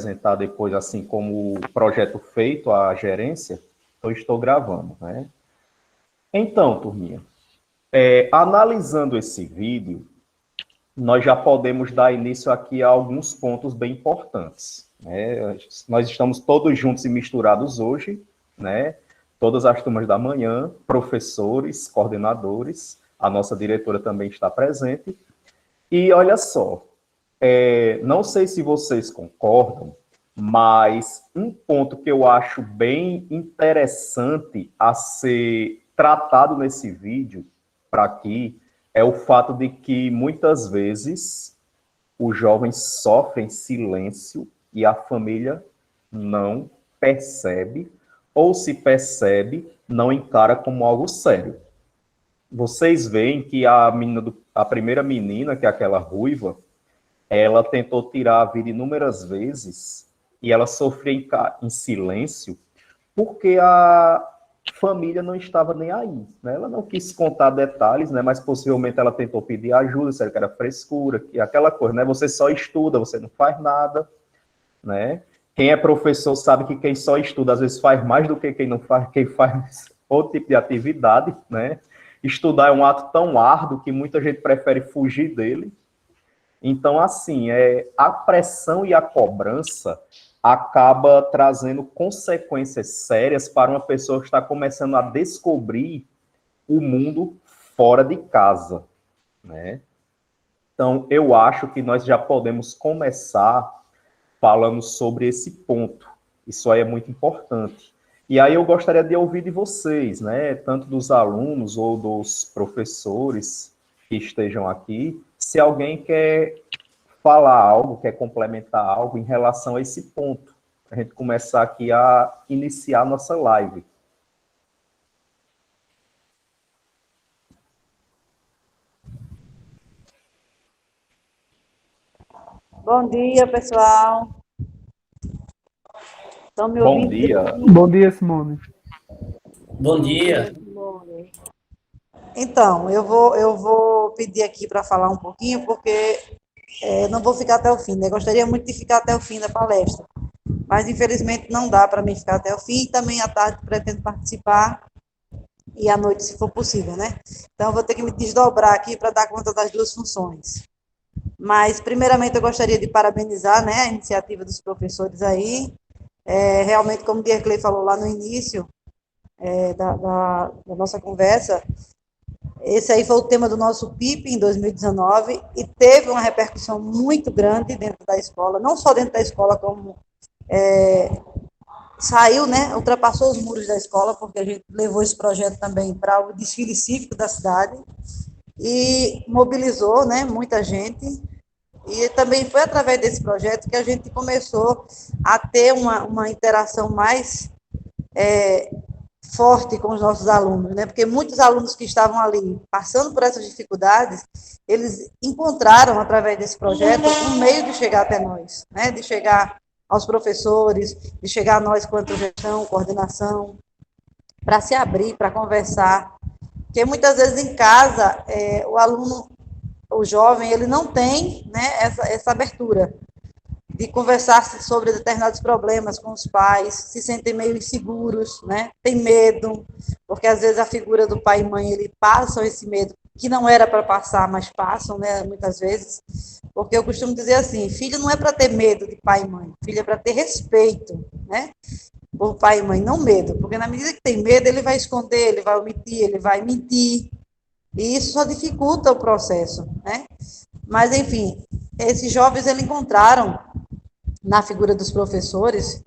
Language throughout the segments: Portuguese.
apresentar depois, assim como o projeto feito, a gerência, eu estou gravando, né? Então, turminha, analisando esse vídeo, nós já podemos dar início aqui a alguns pontos bem importantes, né? Nós estamos todos juntos e misturados hoje, né? Todas as turmas da manhã, professores, coordenadores, a nossa diretora também está presente. E olha só, não sei se vocês concordam, mas um ponto que eu acho bem interessante a ser tratado nesse vídeo para aqui é o fato de que muitas vezes os jovens sofrem silêncio e a família não percebe, ou se percebe, não encara como algo sério. Vocês veem que a primeira menina, que é aquela ruiva, ela tentou tirar a vida inúmeras vezes e ela sofria em silêncio porque a família não estava nem aí, né? Ela não quis contar detalhes, né? Mas possivelmente ela tentou pedir ajuda, se era frescura, que aquela coisa, né? Você só estuda, você não faz nada, né? Quem é professor sabe que quem só estuda às vezes faz mais do que quem não faz, quem faz outro tipo de atividade, né? Estudar é um ato tão árduo que muita gente prefere fugir dele. Então, assim, a pressão e a cobrança acaba trazendo consequências sérias para uma pessoa que está começando a descobrir o mundo fora de casa, né? Então, eu acho que nós já podemos começar falando sobre esse ponto. Isso aí é muito importante. E aí eu gostaria de ouvir de vocês, né, tanto dos alunos ou dos professores que estejam aqui, se alguém quer falar algo, quer complementar algo em relação a esse ponto. A gente começar aqui a iniciar a nossa live. Bom dia, pessoal. Estão me Bom ouvindo? dia. Bom dia, Simone. Bom dia. Simone. Então, eu vou pedir aqui para falar um pouquinho, porque não vou ficar até o fim, né? Gostaria muito de ficar até o fim da palestra, mas infelizmente não dá para mim ficar até o fim, e também à tarde pretendo participar, e à noite, se for possível, né? Então, eu vou ter que me desdobrar aqui para dar conta das duas funções. Mas, primeiramente, eu gostaria de parabenizar, né, a iniciativa dos professores aí. Realmente, como o Diercley falou lá no início da nossa conversa, esse aí foi o tema do nosso PIP em 2019 e teve uma repercussão muito grande dentro da escola, não só dentro da escola, como saiu, né, ultrapassou os muros da escola, porque a gente levou esse projeto também para o desfile cívico da cidade e mobilizou, né, muita gente. E também foi através desse projeto que a gente começou a ter uma interação mais forte com os nossos alunos, né? Porque muitos alunos que estavam ali passando por essas dificuldades, eles encontraram, através desse projeto, um meio de chegar até nós, né? De chegar aos professores, de chegar a nós quanto gestão, coordenação, para se abrir, para conversar. Porque muitas vezes em casa, o aluno, o jovem, ele não tem, né, essa abertura de conversar sobre determinados problemas com os pais, se sentem meio inseguros, né? Tem medo, porque às vezes a figura do pai e mãe, ele passam esse medo, que não era para passar, mas passam, né, muitas vezes, porque eu costumo dizer assim, filho não é para ter medo de pai e mãe, filho é para ter respeito, né, por pai e mãe, não medo, porque na medida que tem medo, ele vai esconder, ele vai omitir, ele vai mentir, e isso só dificulta o processo, né? Mas, enfim, esses jovens, eles encontraram na figura dos professores,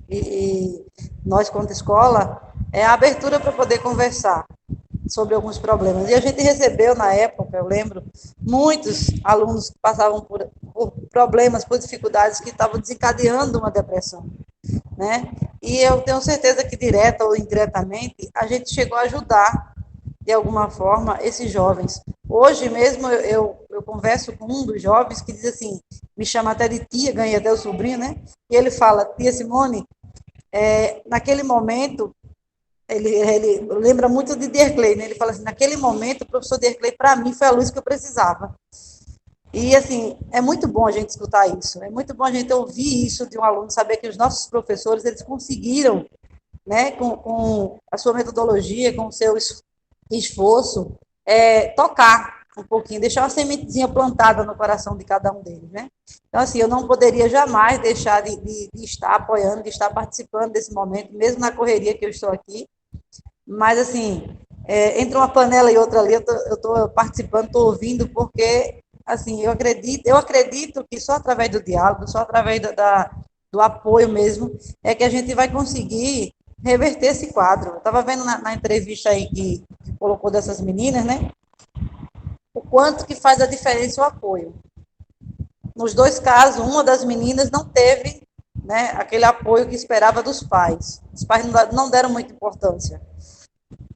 e nós, quanto escola, a abertura para poder conversar sobre alguns problemas. E a gente recebeu, na época, eu lembro, muitos alunos que passavam por problemas, por dificuldades que estavam desencadeando uma depressão, né? E eu tenho certeza que, direta ou indiretamente, a gente chegou a ajudar, de alguma forma, esses jovens. Hoje mesmo eu converso com um dos jovens que diz assim, me chama até de tia, ganhei até o sobrinho, né? E ele fala, tia Simone, naquele momento, ele lembra muito de Diercley, né? Ele fala assim, naquele momento, o professor Diercley, para mim, foi a luz que eu precisava. E, assim, é muito bom a gente escutar isso, é muito bom a gente ouvir isso de um aluno, saber que os nossos professores, eles conseguiram, né, com a sua metodologia, com o seu esforço, tocar um pouquinho, deixar uma sementezinha plantada no coração de cada um deles, né? Então, assim, eu não poderia jamais deixar de estar apoiando, de estar participando desse momento, mesmo na correria que eu estou aqui, mas, assim, entre uma panela e outra ali, eu estou participando, estou ouvindo, porque, assim, eu acredito que só através do diálogo, só através do apoio mesmo, é que a gente vai conseguir reverter esse quadro. Eu estava vendo na entrevista aí que colocou dessas meninas, né? O quanto que faz a diferença o apoio. Nos dois casos, uma das meninas não teve, né, aquele apoio que esperava dos pais. Os pais não deram muita importância.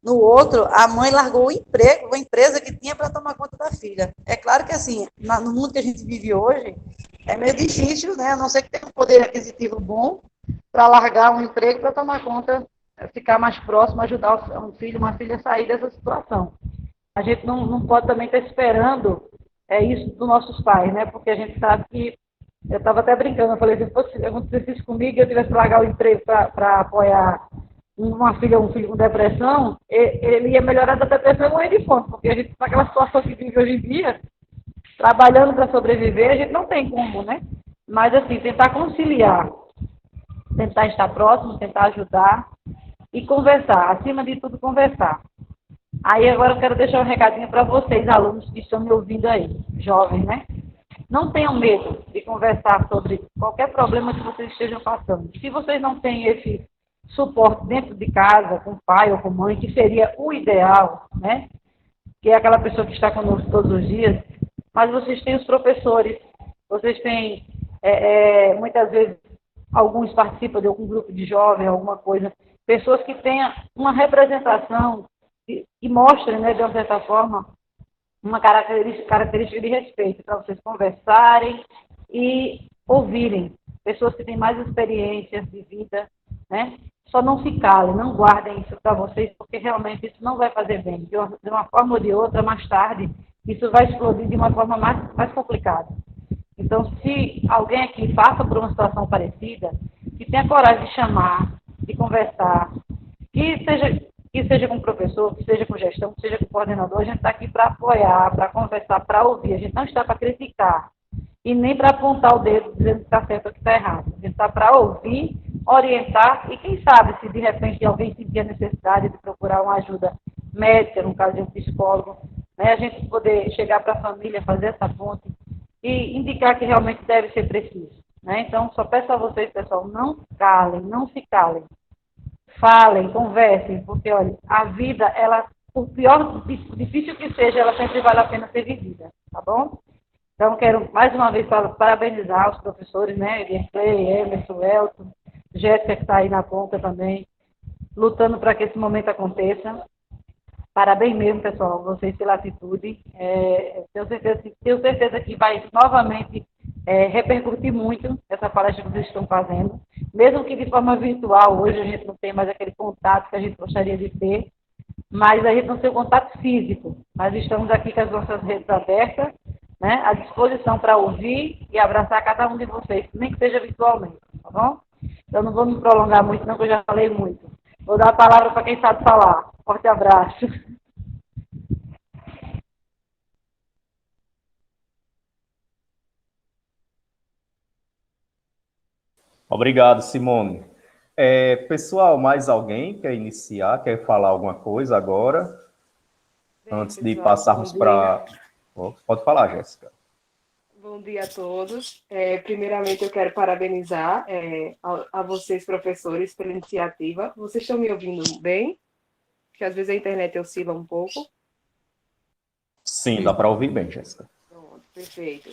No outro, a mãe largou o emprego, a empresa que tinha para tomar conta da filha. É claro que, assim, no mundo que a gente vive hoje, é meio difícil, né? A não ser que tenha um poder aquisitivo bom para largar um emprego para tomar conta, ficar mais próximo, ajudar um filho, uma filha a sair dessa situação. A gente não pode também estar esperando isso dos nossos pais, né? Porque a gente sabe que, eu estava até brincando, eu falei, se fosse acontecesse isso comigo, eu tivesse que largar o emprego para apoiar uma filha ou um filho com depressão, ele ia melhorar da depressão e morrer de fome, porque a gente, naquela situação que vive hoje em dia, trabalhando para sobreviver, a gente não tem como, né? Mas, assim, tentar conciliar, tentar estar próximo, tentar ajudar e conversar, acima de tudo, conversar. Aí, agora eu quero deixar um recadinho para vocês, alunos que estão me ouvindo aí, jovens, né? Não tenham medo de conversar sobre qualquer problema que vocês estejam passando. Se vocês não têm esse suporte dentro de casa, com pai ou com mãe, que seria o ideal, né? Que é aquela pessoa que está conosco todos os dias, mas vocês têm os professores, vocês têm, muitas vezes, alguns participam de algum grupo de jovens, alguma coisa, pessoas que tenham uma representação e mostrem, né, de uma certa forma, uma característica de respeito, para vocês conversarem e ouvirem. Pessoas que têm mais experiências de vida, né? Só não se calem, não guardem isso para vocês, porque realmente isso não vai fazer bem. De uma forma ou de outra, mais tarde, isso vai explodir de uma forma mais complicada. Então, se alguém aqui passa por uma situação parecida, que tenha coragem de chamar, de conversar, que seja com o professor, que seja com gestão, que seja com o coordenador, a gente está aqui para apoiar, para conversar, para ouvir. A gente não está para criticar e nem para apontar o dedo dizendo que está certo ou que está errado. A gente está para ouvir, orientar e, quem sabe, se de repente alguém sentir a necessidade de procurar uma ajuda médica, no caso de um psicólogo, né, a gente poder chegar para a família, fazer essa ponte e indicar que realmente deve ser preciso. Né? Então, só peço a vocês, pessoal, não calem, não se calem. Falem, conversem, porque, olha, a vida, ela, por pior, difícil que seja, ela sempre vale a pena ser vivida, tá bom? Então, quero mais uma vez parabenizar os professores, né, Edierplay, Emerson, Elton, Jéssica, que está aí na ponta também, lutando para que esse momento aconteça. Parabéns mesmo, pessoal, vocês pela atitude. Tenho certeza que vai novamente repercutir muito essa palestra que vocês estão fazendo. Mesmo que de forma virtual, hoje a gente não tem mais aquele contato que a gente gostaria de ter, mas a gente não tem o contato físico. Nós estamos aqui com as nossas redes abertas, né, à disposição para ouvir e abraçar cada um de vocês, nem que seja virtualmente, tá bom? Eu não vou me prolongar muito, não, porque eu já falei muito. Vou dar a palavra para quem sabe falar. Forte abraço. Obrigado, Simone. Pessoal, mais alguém quer iniciar, quer falar alguma coisa agora? Bem, Antes de pessoal, bom passarmos dia. para... Pode falar, Jéssica. Bom dia a todos. Primeiramente, eu quero parabenizar a vocês, professores, pela iniciativa. Vocês estão me ouvindo bem? Porque às vezes a internet oscila um pouco. Sim, dá para ouvir bem, Jéssica. Pronto, perfeito.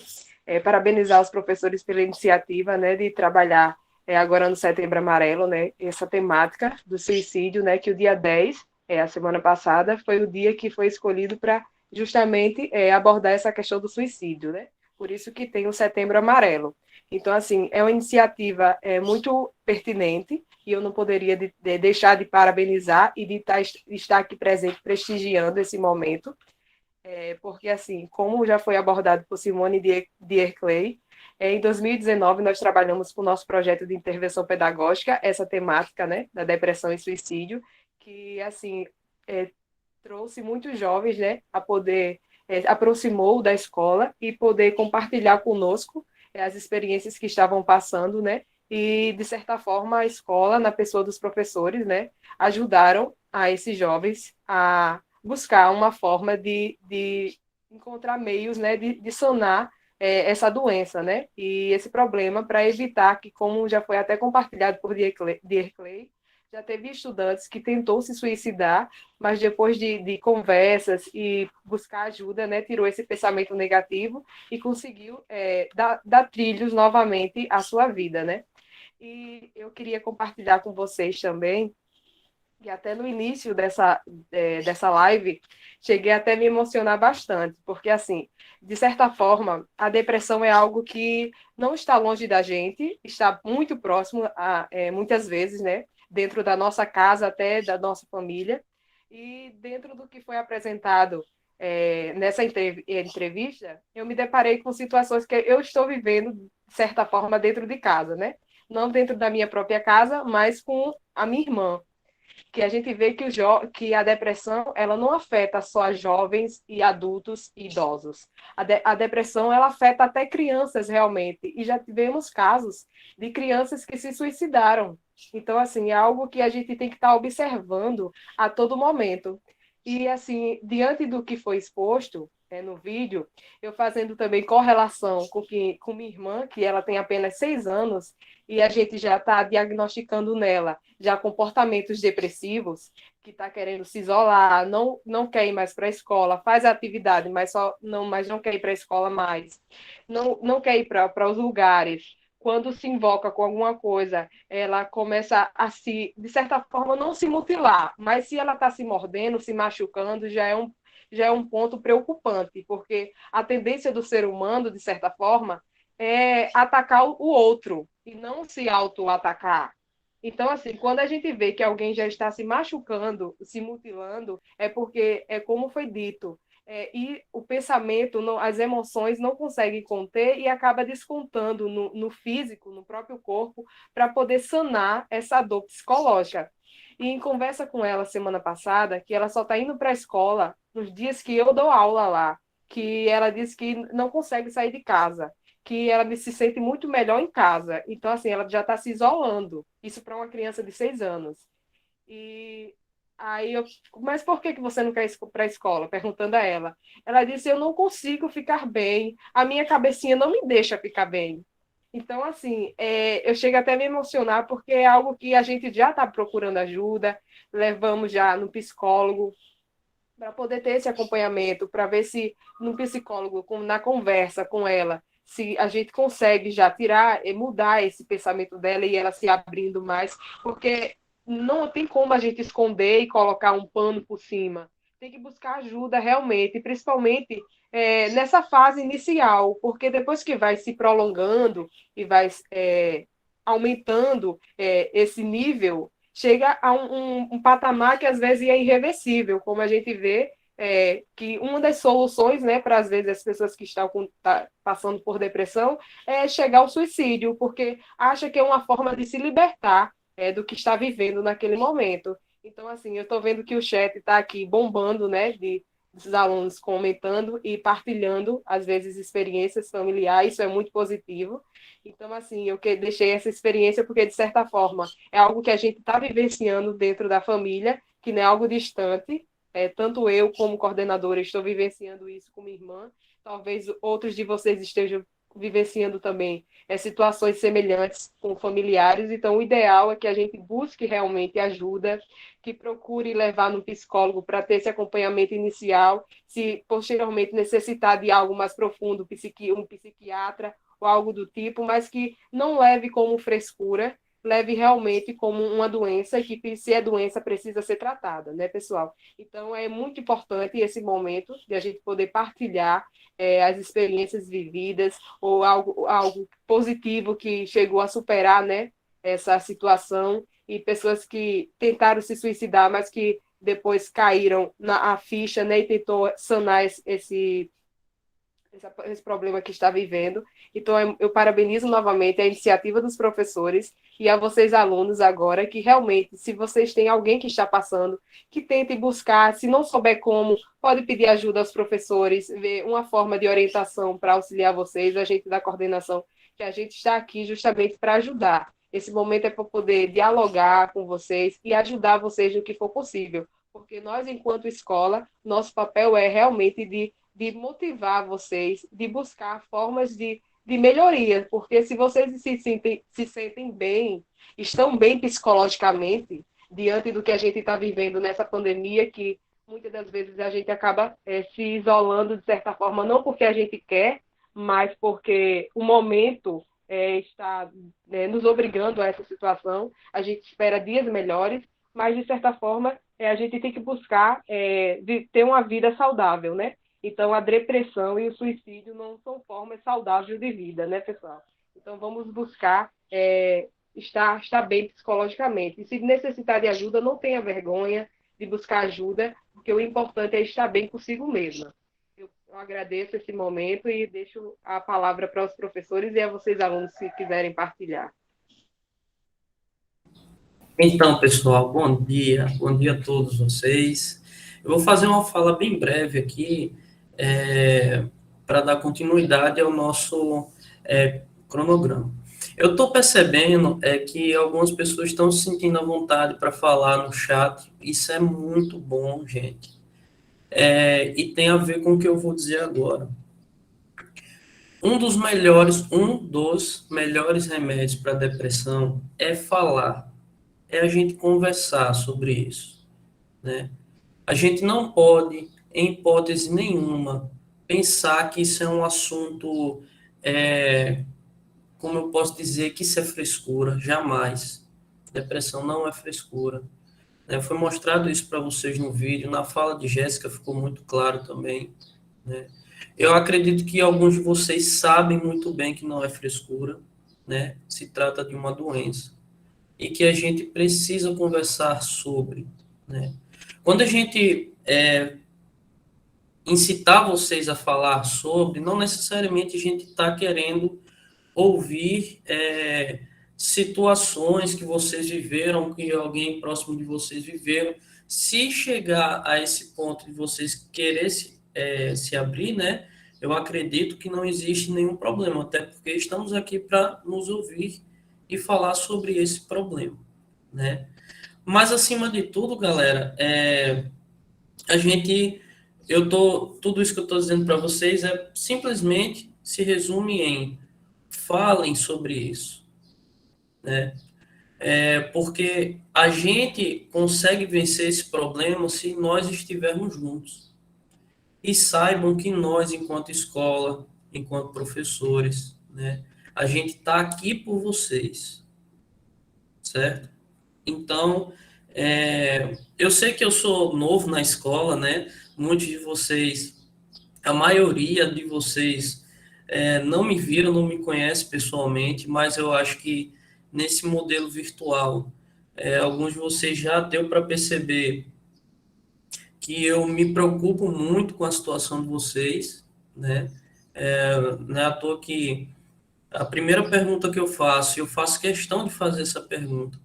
Parabenizar os professores pela iniciativa, né, de trabalhar agora no Setembro Amarelo, né, essa temática do suicídio, né, que o dia 10, a semana passada, foi o dia que foi escolhido para justamente abordar essa questão do suicídio, né? Por isso que tem o Setembro Amarelo. Então, assim, é uma iniciativa muito pertinente e eu não poderia deixar de parabenizar e de estar aqui presente, prestigiando esse momento. porque, assim, como já foi abordado por Simone Dierclay, em 2019 nós trabalhamos com o nosso projeto de intervenção pedagógica, essa temática, né, da depressão e suicídio, que, assim, trouxe muitos jovens, né, a poder, aproximou da escola e poder compartilhar conosco as experiências que estavam passando, né, e, de certa forma, a escola, na pessoa dos professores, né, ajudaram a esses jovens a buscar uma forma de encontrar meios, né, de sanar essa doença, né, e esse problema, para evitar que, como já foi até compartilhado por Dierclay, já teve estudantes que tentou se suicidar, mas depois de conversas e buscar ajuda, né, tirou esse pensamento negativo e conseguiu dar trilhos novamente à sua vida, né. E eu queria compartilhar com vocês também, que até no início dessa live, cheguei até a me emocionar bastante, porque, assim, de certa forma, a depressão é algo que não está longe da gente, está muito próximo, muitas vezes, né, dentro da nossa casa, até da nossa família, e dentro do que foi apresentado nessa entrevista, eu me deparei com situações que eu estou vivendo, de certa forma, dentro de casa, né? Não dentro da minha própria casa, mas com a minha irmã, que a gente vê que a depressão ela não afeta só jovens e adultos e idosos. A depressão ela afeta até crianças realmente, e já tivemos casos de crianças que se suicidaram. Então, assim, é algo que a gente tem que estar observando a todo momento. E, assim, diante do que foi exposto no vídeo, eu fazendo também correlação com minha irmã, que ela tem apenas 6 anos, e a gente já está diagnosticando nela já comportamentos depressivos, que está querendo se isolar, não quer ir mais para a escola, faz a atividade, mas não quer ir para a escola mais, não quer ir para os lugares. Quando se invoca com alguma coisa, ela começa a de certa forma, não se mutilar, mas se ela está se mordendo, se machucando, já é um ponto preocupante, porque a tendência do ser humano, de certa forma, é atacar o outro e não se auto-atacar. Então, assim, quando a gente vê que alguém já está se machucando, se mutilando, é porque, como foi dito, e o pensamento, as emoções não conseguem conter e acaba descontando no físico, no próprio corpo, para poder sanar essa dor psicológica. E em conversa com ela semana passada, que ela só está indo para a escola nos dias que eu dou aula lá, que ela disse que não consegue sair de casa, que ela se sente muito melhor em casa. Então, assim, ela já está se isolando. Isso para uma criança de 6 anos. E aí mas por que você não quer ir para a escola? Perguntando a ela. Ela disse, eu não consigo ficar bem, a minha cabecinha não me deixa ficar bem. Então, assim, eu chego até a me emocionar, porque é algo que a gente já está procurando ajuda, levamos já no psicólogo, para poder ter esse acompanhamento, para ver se no psicólogo, na conversa com ela, se a gente consegue já tirar e mudar esse pensamento dela e ela se abrindo mais, porque não tem como a gente esconder e colocar um pano por cima. Tem que buscar ajuda realmente, principalmente nessa fase inicial, porque depois que vai se prolongando e vai aumentando esse nível, chega a um patamar que às vezes é irreversível, como a gente vê que uma das soluções, né, para às vezes as pessoas que estão passando por depressão é chegar ao suicídio, porque acha que é uma forma de se libertar do que está vivendo naquele momento. Então, assim, eu estou vendo que o chat está aqui bombando, né, dos alunos comentando e partilhando, às vezes, experiências familiares, isso é muito positivo. Então, assim, eu deixei essa experiência porque, de certa forma, é algo que a gente está vivenciando dentro da família, que não é algo distante. Tanto eu, como coordenadora, estou vivenciando isso com minha irmã. Talvez outros de vocês estejam vivenciando também situações semelhantes com familiares. Então, o ideal é que a gente busque realmente ajuda, que procure levar no psicólogo para ter esse acompanhamento inicial. Se posteriormente necessitar de algo mais profundo, um psiquiatra ou algo do tipo, mas que não leve como frescura, leve realmente como uma doença, que se é doença precisa ser tratada, né, pessoal? Então, é muito importante esse momento de a gente poder partilhar as experiências vividas ou algo positivo que chegou a superar, né, essa situação, e pessoas que tentaram se suicidar, mas que depois caíram na a ficha, né, e tentou sanar esse problema que está vivendo. Então, eu parabenizo novamente a iniciativa dos professores e a vocês, alunos, agora, que realmente, se vocês têm alguém que está passando, que tente buscar, se não souber como, pode pedir ajuda aos professores, ver uma forma de orientação para auxiliar vocês, a gente da coordenação, que a gente está aqui justamente para ajudar. Esse momento é para poder dialogar com vocês e ajudar vocês no que for possível, porque nós, enquanto escola, nosso papel é realmente de motivar vocês, de buscar formas de melhoria, porque se vocês se sentem bem, estão bem psicologicamente, diante do que a gente está vivendo nessa pandemia, que muitas das vezes a gente acaba se isolando de certa forma, não porque a gente quer, mas porque o momento está nos obrigando a essa situação. A gente espera dias melhores, mas de certa forma a gente tem que buscar de ter uma vida saudável, né? Então, a depressão e o suicídio não são formas saudáveis de vida, né, pessoal? Então, vamos buscar estar bem psicologicamente. E se necessitar de ajuda, não tenha vergonha de buscar ajuda, porque o importante é estar bem consigo mesma. Eu agradeço esse momento e deixo a palavra para os professores e a vocês, alunos, se quiserem partilhar. Então, pessoal, bom dia a todos vocês. Eu vou fazer uma fala bem breve aqui, para dar continuidade ao nosso cronograma. Eu estou percebendo que algumas pessoas estão se sentindo à vontade para falar no chat, isso é muito bom, gente. E tem a ver com o que eu vou dizer agora. Um dos melhores remédios para a depressão é falar, é a gente conversar sobre isso, né? A gente não pode, em hipótese nenhuma, pensar que isso é um assunto, como eu posso dizer, que isso é frescura, jamais. Depressão não é frescura. Né? Foi mostrado isso para vocês no vídeo, na fala de Jéssica ficou muito claro também, né? Eu acredito que alguns de vocês sabem muito bem que não é frescura, né? Se trata de uma doença e que a gente precisa conversar sobre, né? Quando a gente incitar vocês a falar sobre, não necessariamente a gente está querendo ouvir situações que vocês viveram, que alguém próximo de vocês viveram. Se chegar a esse ponto de vocês querer se abrir, né? Eu acredito que não existe nenhum problema, até porque estamos aqui para nos ouvir e falar sobre esse problema, né? Mas, acima de tudo, galera, tudo isso que eu estou dizendo para vocês simplesmente se resume em falem sobre isso, né? Porque a gente consegue vencer esse problema se nós estivermos juntos. E saibam que nós, enquanto escola, enquanto professores, né, a gente está aqui por vocês, certo? Então, eu sei que eu sou novo na escola, né? Muitos de vocês, a maioria de vocês não me viram, não me conhecem pessoalmente, mas eu acho que nesse modelo virtual, alguns de vocês já deu para perceber que eu me preocupo muito com a situação de vocês, né? Não é à toa que a primeira pergunta que eu faço questão de fazer essa pergunta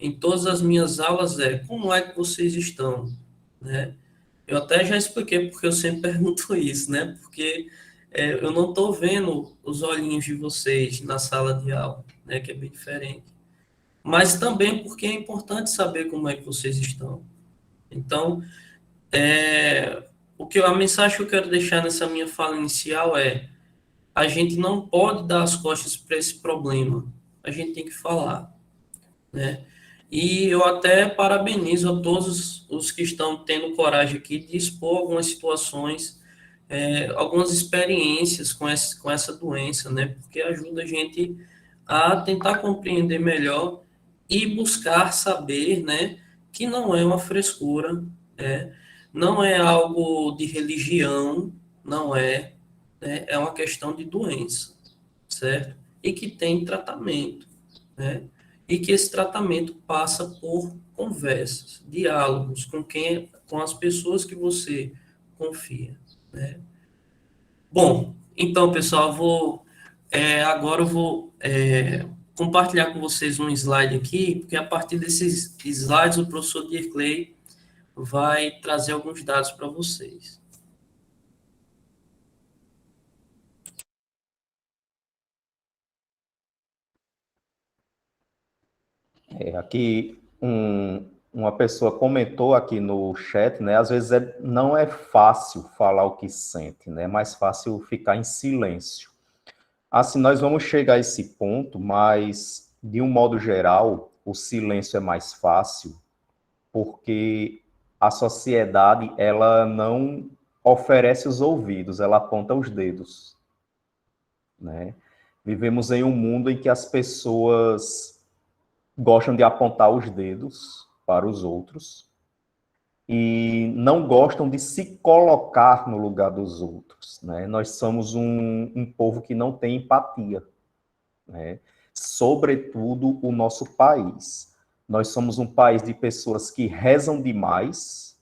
em todas as minhas aulas como é que vocês estão, né? Eu até já expliquei porque eu sempre pergunto isso, né? Porque eu não estou vendo os olhinhos de vocês na sala de aula, né? Que é bem diferente. Mas também porque é importante saber como é que vocês estão. Então, a mensagem que eu quero deixar nessa minha fala inicial a gente não pode dar as costas para esse problema. A gente tem que falar, né? E eu até parabenizo a todos os que estão tendo coragem aqui de expor algumas situações, algumas experiências com essa doença, né? Porque ajuda a gente a tentar compreender melhor e buscar saber, né, que não é uma frescura, não é algo de religião, não é, né, é uma questão de doença, certo? E que tem tratamento, né? e que esse tratamento passa por conversas, diálogos com as pessoas que você confia, né? Bom, então, pessoal, agora eu vou compartilhar com vocês um slide aqui, porque a partir desses slides o professor Dirclay vai trazer alguns dados para vocês. Aqui uma pessoa comentou aqui no chat, né? Às vezes não é fácil falar o que sente, né? É mais fácil ficar em silêncio. Assim, nós vamos chegar a esse ponto, mas de um modo geral, o silêncio é mais fácil, porque a sociedade, ela não oferece os ouvidos, ela aponta os dedos, né? Vivemos em um mundo em que as pessoas gostam de apontar os dedos para os outros e não gostam de se colocar no lugar dos outros, né? Nós somos um povo que não tem empatia, né? Sobretudo o nosso país. Nós somos um país de pessoas que rezam demais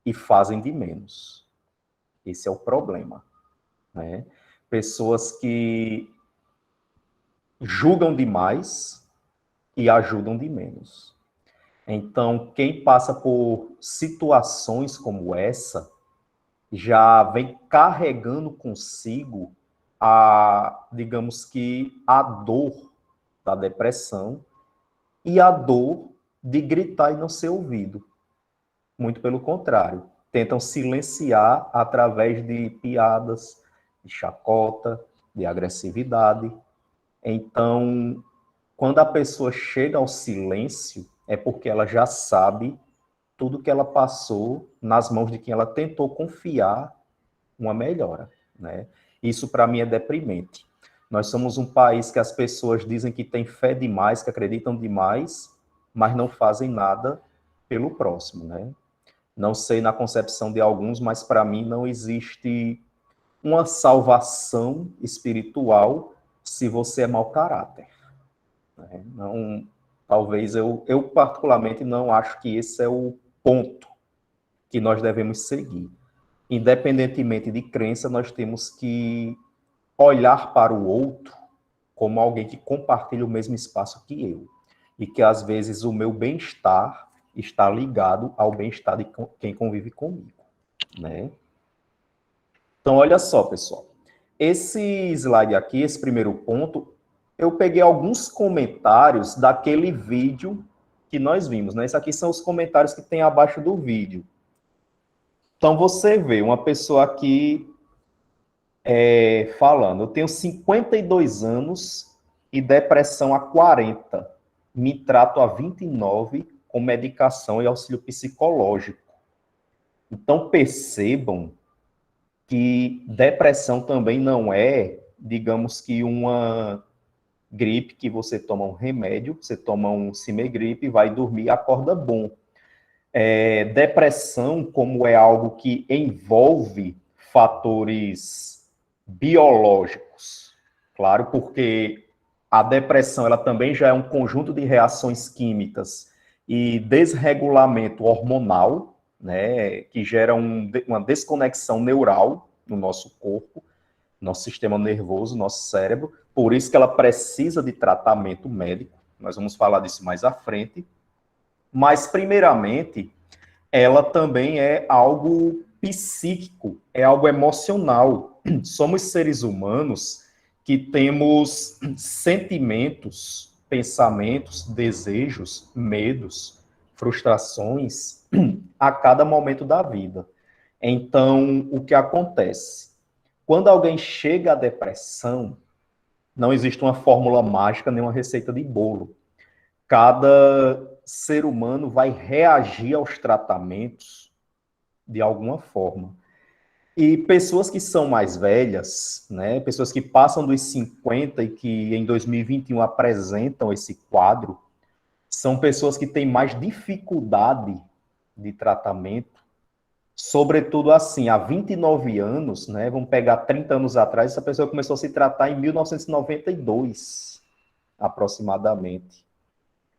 e fazem de menos. Esse é o problema, né? Pessoas que julgam demais e ajudam de menos. Então, quem passa por situações como essa já vem carregando consigo digamos que, a dor da depressão e a dor de gritar e não ser ouvido. Muito pelo contrário, tentam silenciar através de piadas, de chacota, de agressividade. Então, quando a pessoa chega ao silêncio, é porque ela já sabe tudo que ela passou nas mãos de quem ela tentou confiar uma melhora, né? Isso, para mim, é deprimente. Nós somos um país que as pessoas dizem que tem fé demais, que acreditam demais, mas não fazem nada pelo próximo, né? Não sei na concepção de alguns, mas para mim não existe uma salvação espiritual se você é mau caráter, né? Não, talvez eu particularmente não acho que esse é o ponto que nós devemos seguir. Independentemente de crença, nós temos que olhar para o outro como alguém que compartilha o mesmo espaço que eu. E que, às vezes, o meu bem-estar está ligado ao bem-estar de quem convive comigo, né? Então, olha só, pessoal. Esse slide aqui, esse primeiro ponto, eu peguei alguns comentários daquele vídeo que nós vimos, né? Esses aqui são os comentários que tem abaixo do vídeo. Então, você vê uma pessoa aqui falando, eu tenho 52 anos e depressão há 40. Me trato há 29 com medicação e auxílio psicológico. Então, percebam que depressão também não é, digamos que uma gripe que você toma um remédio, você toma um Cimegrip, vai dormir e acorda bom. Depressão, como é algo que envolve fatores biológicos, claro, porque a depressão ela também já é um conjunto de reações químicas e desregulamento hormonal, né, que gera uma desconexão neural no nosso corpo, nosso sistema nervoso, nosso cérebro, por isso que ela precisa de tratamento médico, nós vamos falar disso mais à frente, mas, primeiramente, ela também é algo psíquico, é algo emocional. Somos seres humanos que temos sentimentos, pensamentos, desejos, medos, frustrações a cada momento da vida. Então, o que acontece? Quando alguém chega à depressão, não existe uma fórmula mágica nem uma receita de bolo. Cada ser humano vai reagir aos tratamentos de alguma forma. E pessoas que são mais velhas, né, pessoas que passam dos 50 e que em 2021 apresentam esse quadro, são pessoas que têm mais dificuldade de tratamento, sobretudo assim, há 29 anos, né, vamos pegar 30 anos atrás, essa pessoa começou a se tratar em 1992, aproximadamente.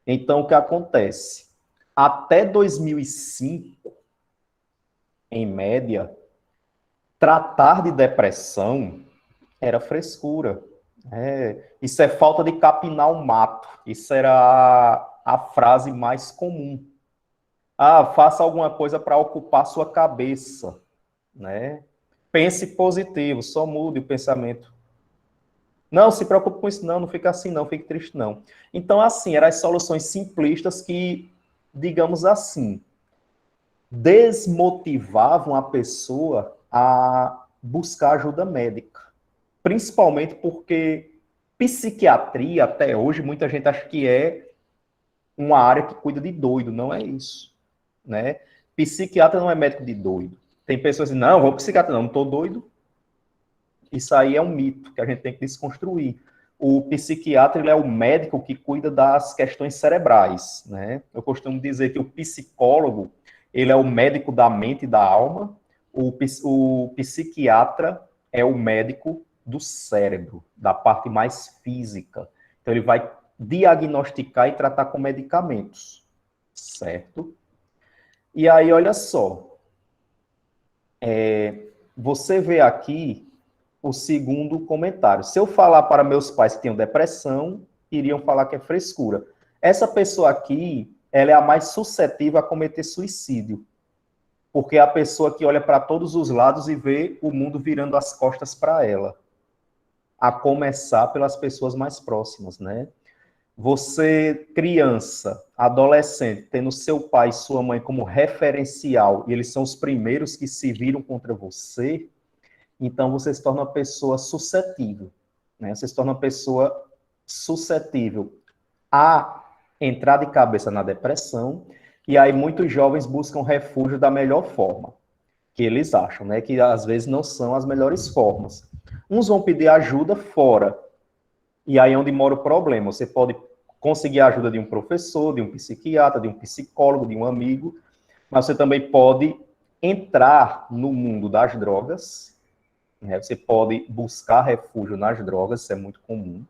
Então, o que acontece? Até 2005, em média, tratar de depressão era frescura. Isso é falta de capinar o mato. Isso era a frase mais comum. Ah, faça alguma coisa para ocupar sua cabeça, né? Pense positivo, só mude o pensamento. Não, se preocupe com isso, não, não fica assim, não, fique triste, não. Então, assim, eram as soluções simplistas que, digamos assim, desmotivavam a pessoa a buscar ajuda médica. Principalmente porque psiquiatria, até hoje, muita gente acha que é uma área que cuida de doido, não é isso, né? Psiquiatra não é médico de doido. Tem pessoas que dizem, não, vou ao psiquiatra, não estou doido. Isso aí é um mito que a gente tem que desconstruir. O psiquiatra, ele é o médico que cuida das questões cerebrais, né? Eu costumo dizer que o psicólogo, ele é o médico da mente e da alma, o psiquiatra é o médico do cérebro, da parte mais física. Então, ele vai diagnosticar e tratar com medicamentos, certo? E aí, olha só, você vê aqui o segundo comentário. Se eu falar para meus pais que tenho depressão, iriam falar que é frescura. Essa pessoa aqui, ela é a mais suscetível a cometer suicídio, porque é a pessoa que olha para todos os lados e vê o mundo virando as costas para ela, a começar pelas pessoas mais próximas, né? Você, criança, adolescente, tendo seu pai e sua mãe como referencial, e eles são os primeiros que se viram contra você, então você se torna uma pessoa suscetível, né? Você se torna uma pessoa suscetível a entrar de cabeça na depressão, e aí muitos jovens buscam refúgio da melhor forma, que eles acham, né? Que às vezes não são as melhores formas. Uns vão pedir ajuda fora, e aí é onde mora o problema. Você pode conseguir a ajuda de um professor, de um psiquiatra, de um psicólogo, de um amigo, mas você também pode entrar no mundo das drogas, né? Você pode buscar refúgio nas drogas, isso é muito comum.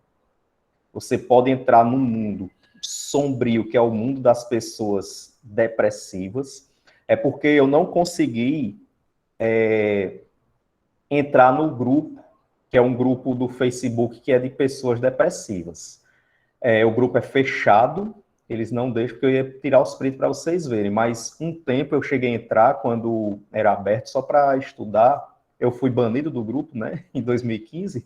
Você pode entrar num mundo sombrio, que é o mundo das pessoas depressivas. É porque eu não consegui entrar no grupo, que é um grupo do Facebook que é de pessoas depressivas. O grupo é fechado, eles não deixam, porque eu ia tirar os prints para vocês verem, mas um tempo eu cheguei a entrar, quando era aberto, só para estudar. Eu fui banido do grupo, né, em 2015,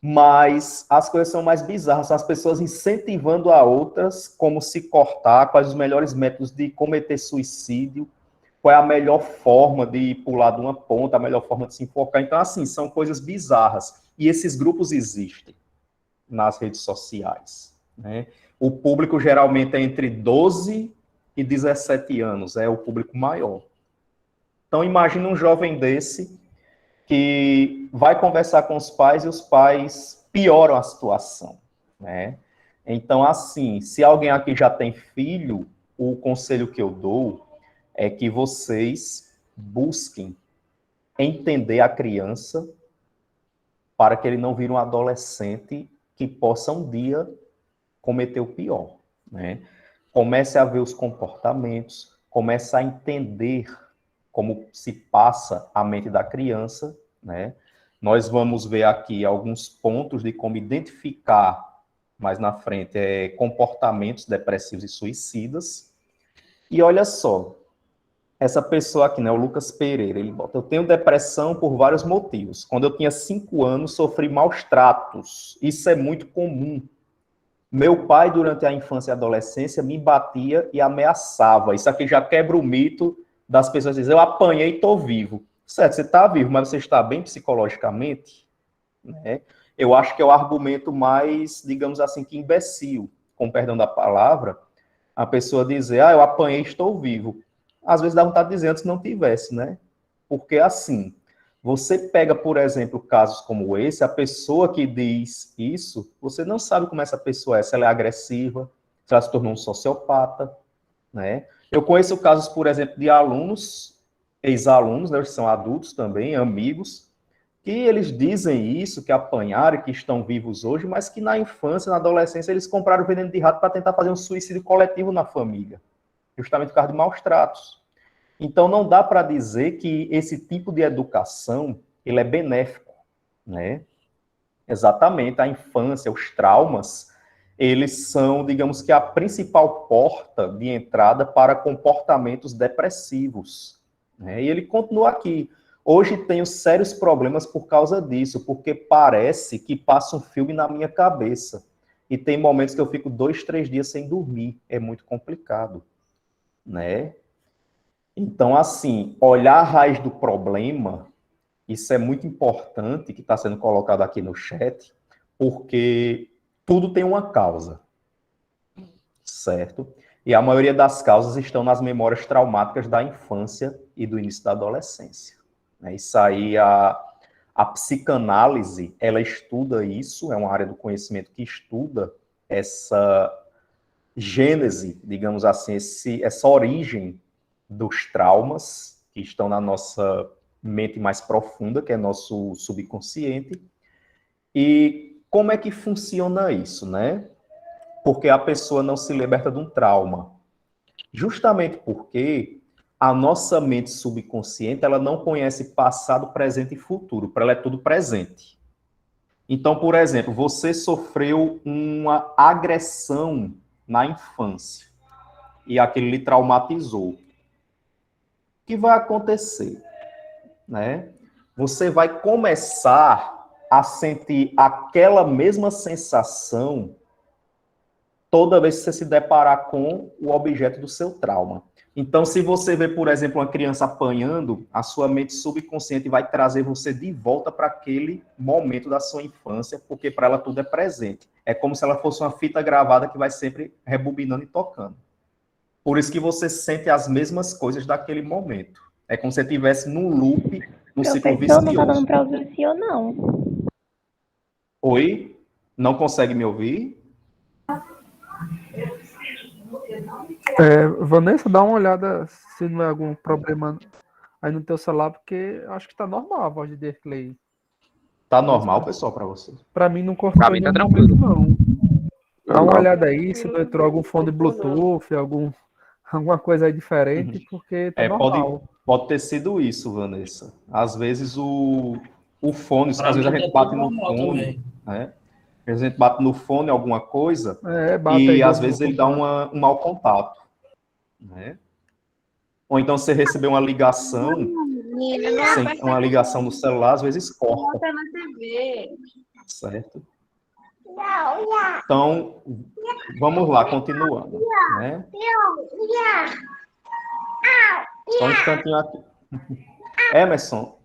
mas as coisas são mais bizarras, são as pessoas incentivando a outras como se cortar, quais os melhores métodos de cometer suicídio, qual é a melhor forma de pular de uma ponta, a melhor forma de se enforcar. Então, assim, são coisas bizarras. E esses grupos existem nas redes sociais, né? O público geralmente é entre 12 e 17 anos, é o público maior. Então, imagina um jovem desse que vai conversar com os pais e os pais pioram a situação, né? Então, assim, se alguém aqui já tem filho, o conselho que eu dou é que vocês busquem entender a criança para que ele não vire um adolescente que possa um dia cometer o pior, né? Comece a ver os comportamentos, comece a entender como se passa a mente da criança, né? Nós vamos ver aqui alguns pontos de como identificar mais na frente comportamentos depressivos e suicidas. E olha só, essa pessoa aqui, né, o Lucas Pereira, ele bota: eu tenho depressão por vários motivos. Quando eu tinha 5 anos, sofri maus tratos. Isso é muito comum. Meu pai, durante a infância e adolescência, me batia e ameaçava. Isso aqui já quebra o mito das pessoas dizerem: eu apanhei e estou vivo. Certo, você está vivo, mas você está bem psicologicamente? Né? Eu acho que é o argumento mais, digamos assim, que imbecil, com perdão da palavra, a pessoa dizer: eu apanhei e estou vivo. Às vezes dá vontade de dizer antes não tivesse, né? Porque assim, você pega, por exemplo, casos como esse, a pessoa que diz isso, você não sabe como essa pessoa é, se ela é agressiva, se ela se tornou um sociopata, né? Eu conheço casos, por exemplo, de alunos, ex-alunos, né, que são adultos também, amigos, que eles dizem isso, que apanharam, que estão vivos hoje, mas que na infância, na adolescência, eles compraram veneno de rato para tentar fazer um suicídio coletivo na família, justamente por causa de maus tratos. Então, não dá para dizer que esse tipo de educação ele é benéfico, né? Exatamente, a infância, os traumas, eles são, digamos que, a principal porta de entrada para comportamentos depressivos, né? E ele continua aqui. Hoje tenho sérios problemas por causa disso, porque parece que passa um filme na minha cabeça. E tem momentos que eu fico 2, 3 dias sem dormir. É muito complicado, né? Então, assim, olhar a raiz do problema, isso é muito importante, que está sendo colocado aqui no chat, porque tudo tem uma causa, certo? E a maioria das causas estão nas memórias traumáticas da infância e do início da adolescência. Isso aí, a psicanálise, ela estuda isso, é uma área do conhecimento que estuda essa gênese, digamos assim, essa origem dos traumas que estão na nossa mente mais profunda, que é nosso subconsciente. E como é que funciona isso, né? Porque a pessoa não se liberta de um trauma. Justamente porque a nossa mente subconsciente, ela não conhece passado, presente e futuro, para ela é tudo presente. Então, por exemplo, você sofreu uma agressão na infância e aquilo lhe traumatizou. O que vai acontecer, né? Você vai começar a sentir aquela mesma sensação toda vez que você se deparar com o objeto do seu trauma. Então, se você vê, por exemplo, uma criança apanhando, a sua mente subconsciente vai trazer você de volta para aquele momento da sua infância, porque para ela tudo é presente. É como se ela fosse uma fita gravada que vai sempre rebobinando e tocando. Por isso que você sente as mesmas coisas daquele momento. É como se você estivesse num loop, num ciclo Professor, não tá dando vicioso. para ouvir o senhor, não. Oi? Não consegue me ouvir? Vanessa, dá uma olhada se não é algum problema aí no teu celular, porque eu acho que tá normal a voz de Derkley. Tá normal, pessoal, para você? Pra mim não cortou Pra mim tá nenhum tranquilo. momento, não. Dá uma Normal. olhada aí se não entrou algum fone Bluetooth, alguma coisa aí diferente, porque tá normal. Pode ter sido isso, Vanessa. Às vezes o fone, Pra às vezes a mim gente tá bate tudo no normal fone, também. né? A gente bate no fone alguma coisa Bata aí e de às novo vezes no ele dá contato. um mau contato, né? Ou então você recebeu uma ligação, uma ligação no celular, às vezes corta, certo? Então, vamos lá, continuando, né? Só um instantinho aqui. Emerson,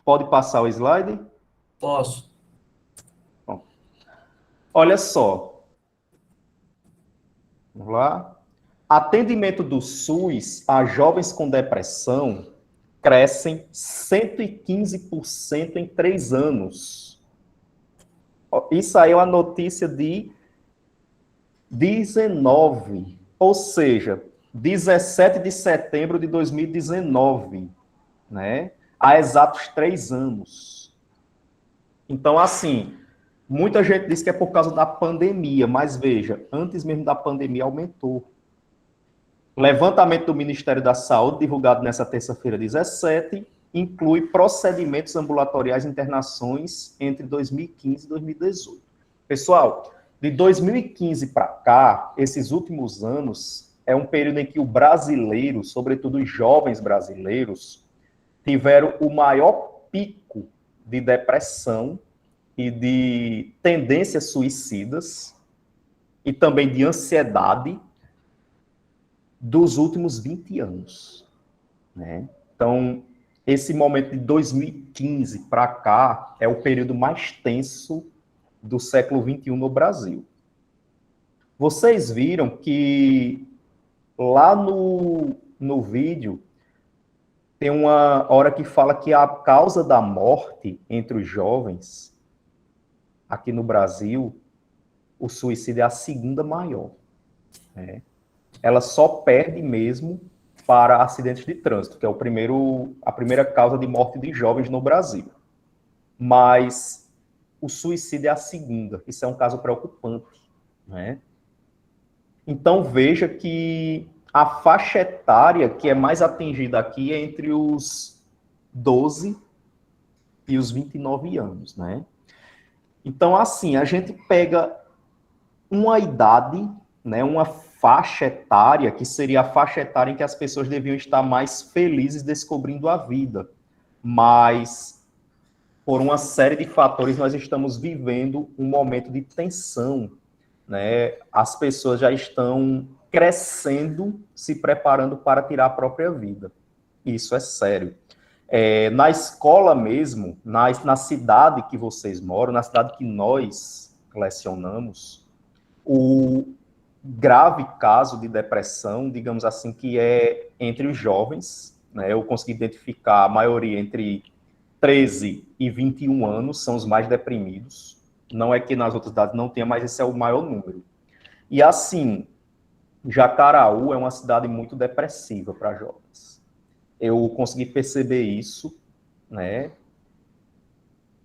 pode passar o slide? Posso. Bom, olha só. Vamos lá. Atendimento do SUS a jovens com depressão crescem 115% em 3 anos. Isso aí é uma notícia de 19, ou seja, 17 de setembro de 2019, né? Há exatos 3 anos. Então, assim, muita gente diz que é por causa da pandemia, mas veja, antes mesmo da pandemia aumentou. O levantamento do Ministério da Saúde, divulgado nessa terça-feira 17, inclui procedimentos ambulatoriais e internações entre 2015 e 2018. Pessoal, de 2015 para cá, esses últimos anos, é um período em que o brasileiro, sobretudo os jovens brasileiros, tiveram o maior pico de depressão e de tendências suicidas e também de ansiedade dos últimos 20 anos, né? Então, esse momento de 2015 para cá é o período mais tenso do século XXI no Brasil. Vocês viram que lá no vídeo tem uma hora que fala que a causa da morte entre os jovens aqui no Brasil, o suicídio é a segunda maior, né? Ela só perde mesmo para acidentes de trânsito, que é a primeira causa de morte de jovens no Brasil. mas o suicídio é a segunda. Isso é um caso preocupante, né? Então, veja que a faixa etária que é mais atingida aqui é entre os 12 e os 29 anos, né? Então, assim, a gente pega uma idade, né, uma faixa etária, que seria a faixa etária em que as pessoas deviam estar mais felizes descobrindo a vida. Mas, por uma série de fatores, nós estamos vivendo um momento de tensão, né? As pessoas já estão crescendo, se preparando para tirar a própria vida. Isso é sério. Na escola mesmo, na cidade que vocês moram, na cidade que nós lecionamos, o grave caso de depressão, digamos assim, que é entre os jovens, né? Eu consegui identificar a maioria entre 13 e 21 anos, são os mais deprimidos. Não é que nas outras idades não tenha, mas esse é o maior número. E assim, Jacaraú é uma cidade muito depressiva para jovens. Eu consegui perceber isso, né?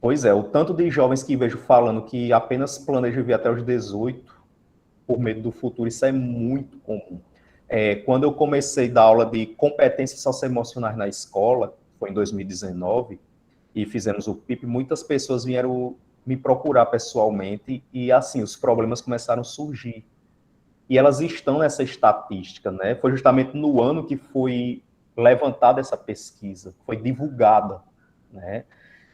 Pois é, o tanto de jovens que vejo falando que apenas planejam viver até os 18 por medo do futuro, isso é muito comum. Quando eu comecei a dar aula de competências socioemocionais na escola, foi em 2019, e fizemos o PIP, muitas pessoas vieram me procurar pessoalmente e, assim, os problemas começaram a surgir. E elas estão nessa estatística, né? Foi justamente no ano que foi levantada essa pesquisa, foi divulgada, né?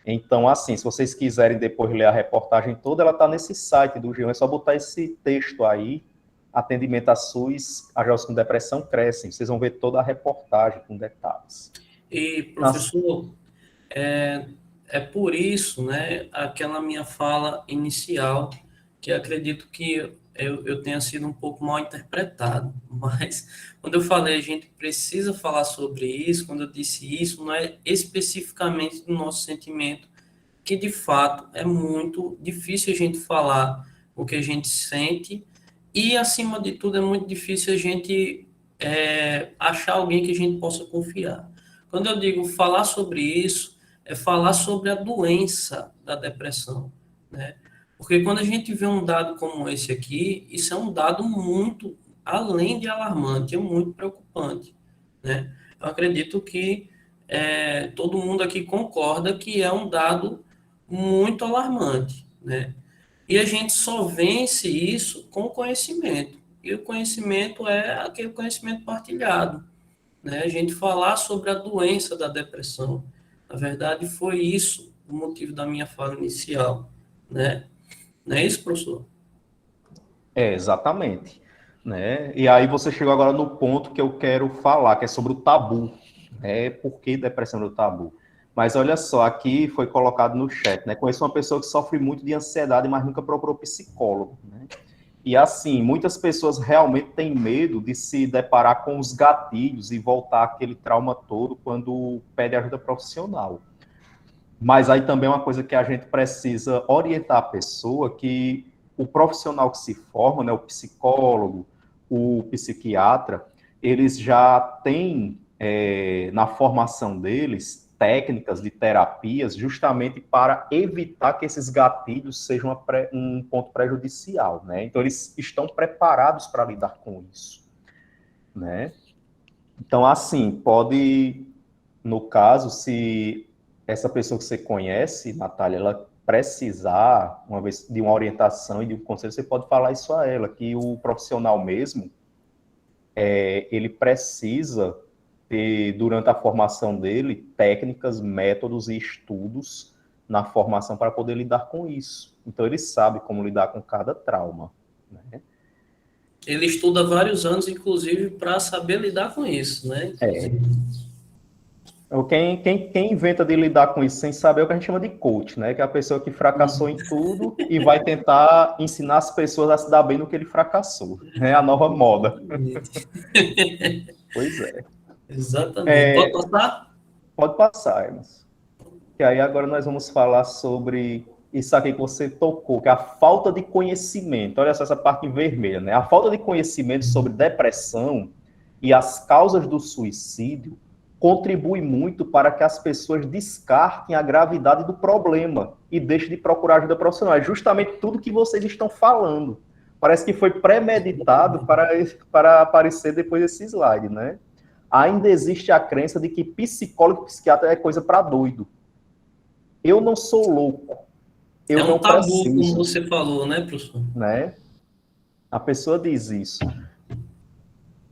Então, assim, se vocês quiserem depois ler a reportagem toda, ela está nesse site do G1, é só botar esse texto aí, atendimento a SUS, a jovens com depressão crescem, vocês vão ver toda a reportagem com detalhes. E, professor, é por isso, né, aquela minha fala inicial, que acredito que eu tenha sido um pouco mal interpretado, mas quando eu falei a gente precisa falar sobre isso, quando eu disse isso, não é especificamente do nosso sentimento, que de fato é muito difícil a gente falar o que a gente sente e, acima de tudo, é muito difícil a gente achar alguém que a gente possa confiar. Quando eu digo falar sobre isso, é falar sobre a doença da depressão, né? Porque quando a gente vê um dado como esse aqui, isso é um dado muito, além de alarmante, é muito preocupante, né? Eu acredito que todo mundo aqui concorda que é um dado muito alarmante, né? E a gente só vence isso com conhecimento. E o conhecimento é aquele conhecimento partilhado, né? A gente falar sobre a doença da depressão. Na verdade, foi isso o motivo da minha fala inicial, né? Não é isso, professor? Exatamente. Né? E aí você chegou agora no ponto que eu quero falar, que é sobre o tabu. Né? Por que depressão do tabu? Mas olha só, aqui foi colocado no chat, né? Conheço uma pessoa que sofre muito de ansiedade, mas nunca procurou psicólogo, né? E assim, muitas pessoas realmente têm medo de se deparar com os gatilhos e voltar aquele trauma todo quando pede ajuda profissional. Mas aí também é uma coisa que a gente precisa orientar a pessoa que o profissional que se forma, né, o psicólogo, o psiquiatra, eles já têm na formação deles técnicas de terapias justamente para evitar que esses gatilhos sejam um ponto prejudicial, né? Então eles estão preparados para lidar com isso, né? Então assim, pode, no caso, se essa pessoa que você conhece, Natália, ela precisar, uma vez, de uma orientação e de um conselho, você pode falar isso a ela, que o profissional mesmo, ele precisa ter, durante a formação dele, técnicas, métodos e estudos na formação para poder lidar com isso. Então, ele sabe como lidar com cada trauma, né? Ele estuda vários anos, inclusive, para saber lidar com isso, né? Quem inventa de lidar com isso sem saber é o que a gente chama de coach, né? Que é a pessoa que fracassou em tudo e vai tentar ensinar as pessoas a se dar bem no que ele fracassou. É a nova moda. Pois é. Exatamente. Pode passar? Pode passar, Emerson. E aí agora nós vamos falar sobre isso aqui que você tocou, que é a falta de conhecimento. Olha só essa parte em vermelha, né? A falta de conhecimento sobre depressão e as causas do suicídio contribui muito para que as pessoas descartem a gravidade do problema e deixem de procurar ajuda profissional. É justamente tudo que vocês estão falando. Parece que foi premeditado para aparecer depois desse slide, né? Ainda existe a crença de que psicólogo e psiquiatra é coisa para doido. Eu não sou louco. Eu É não um tabu, como preciso, você falou, né, professor? né? A pessoa diz isso.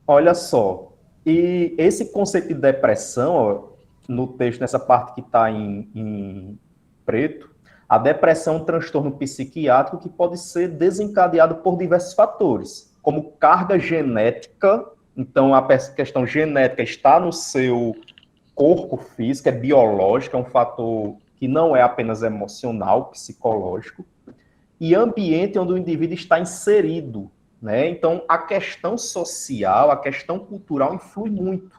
Olha só, e esse conceito de depressão, ó, no texto, nessa parte que está em preto, a depressão é um transtorno psiquiátrico que pode ser desencadeado por diversos fatores, como carga genética. Então, a questão genética está no seu corpo físico, é biológico, é um fator que não é apenas emocional, psicológico, e ambiente onde o indivíduo está inserido, né? Então, a questão social, a questão cultural influi muito,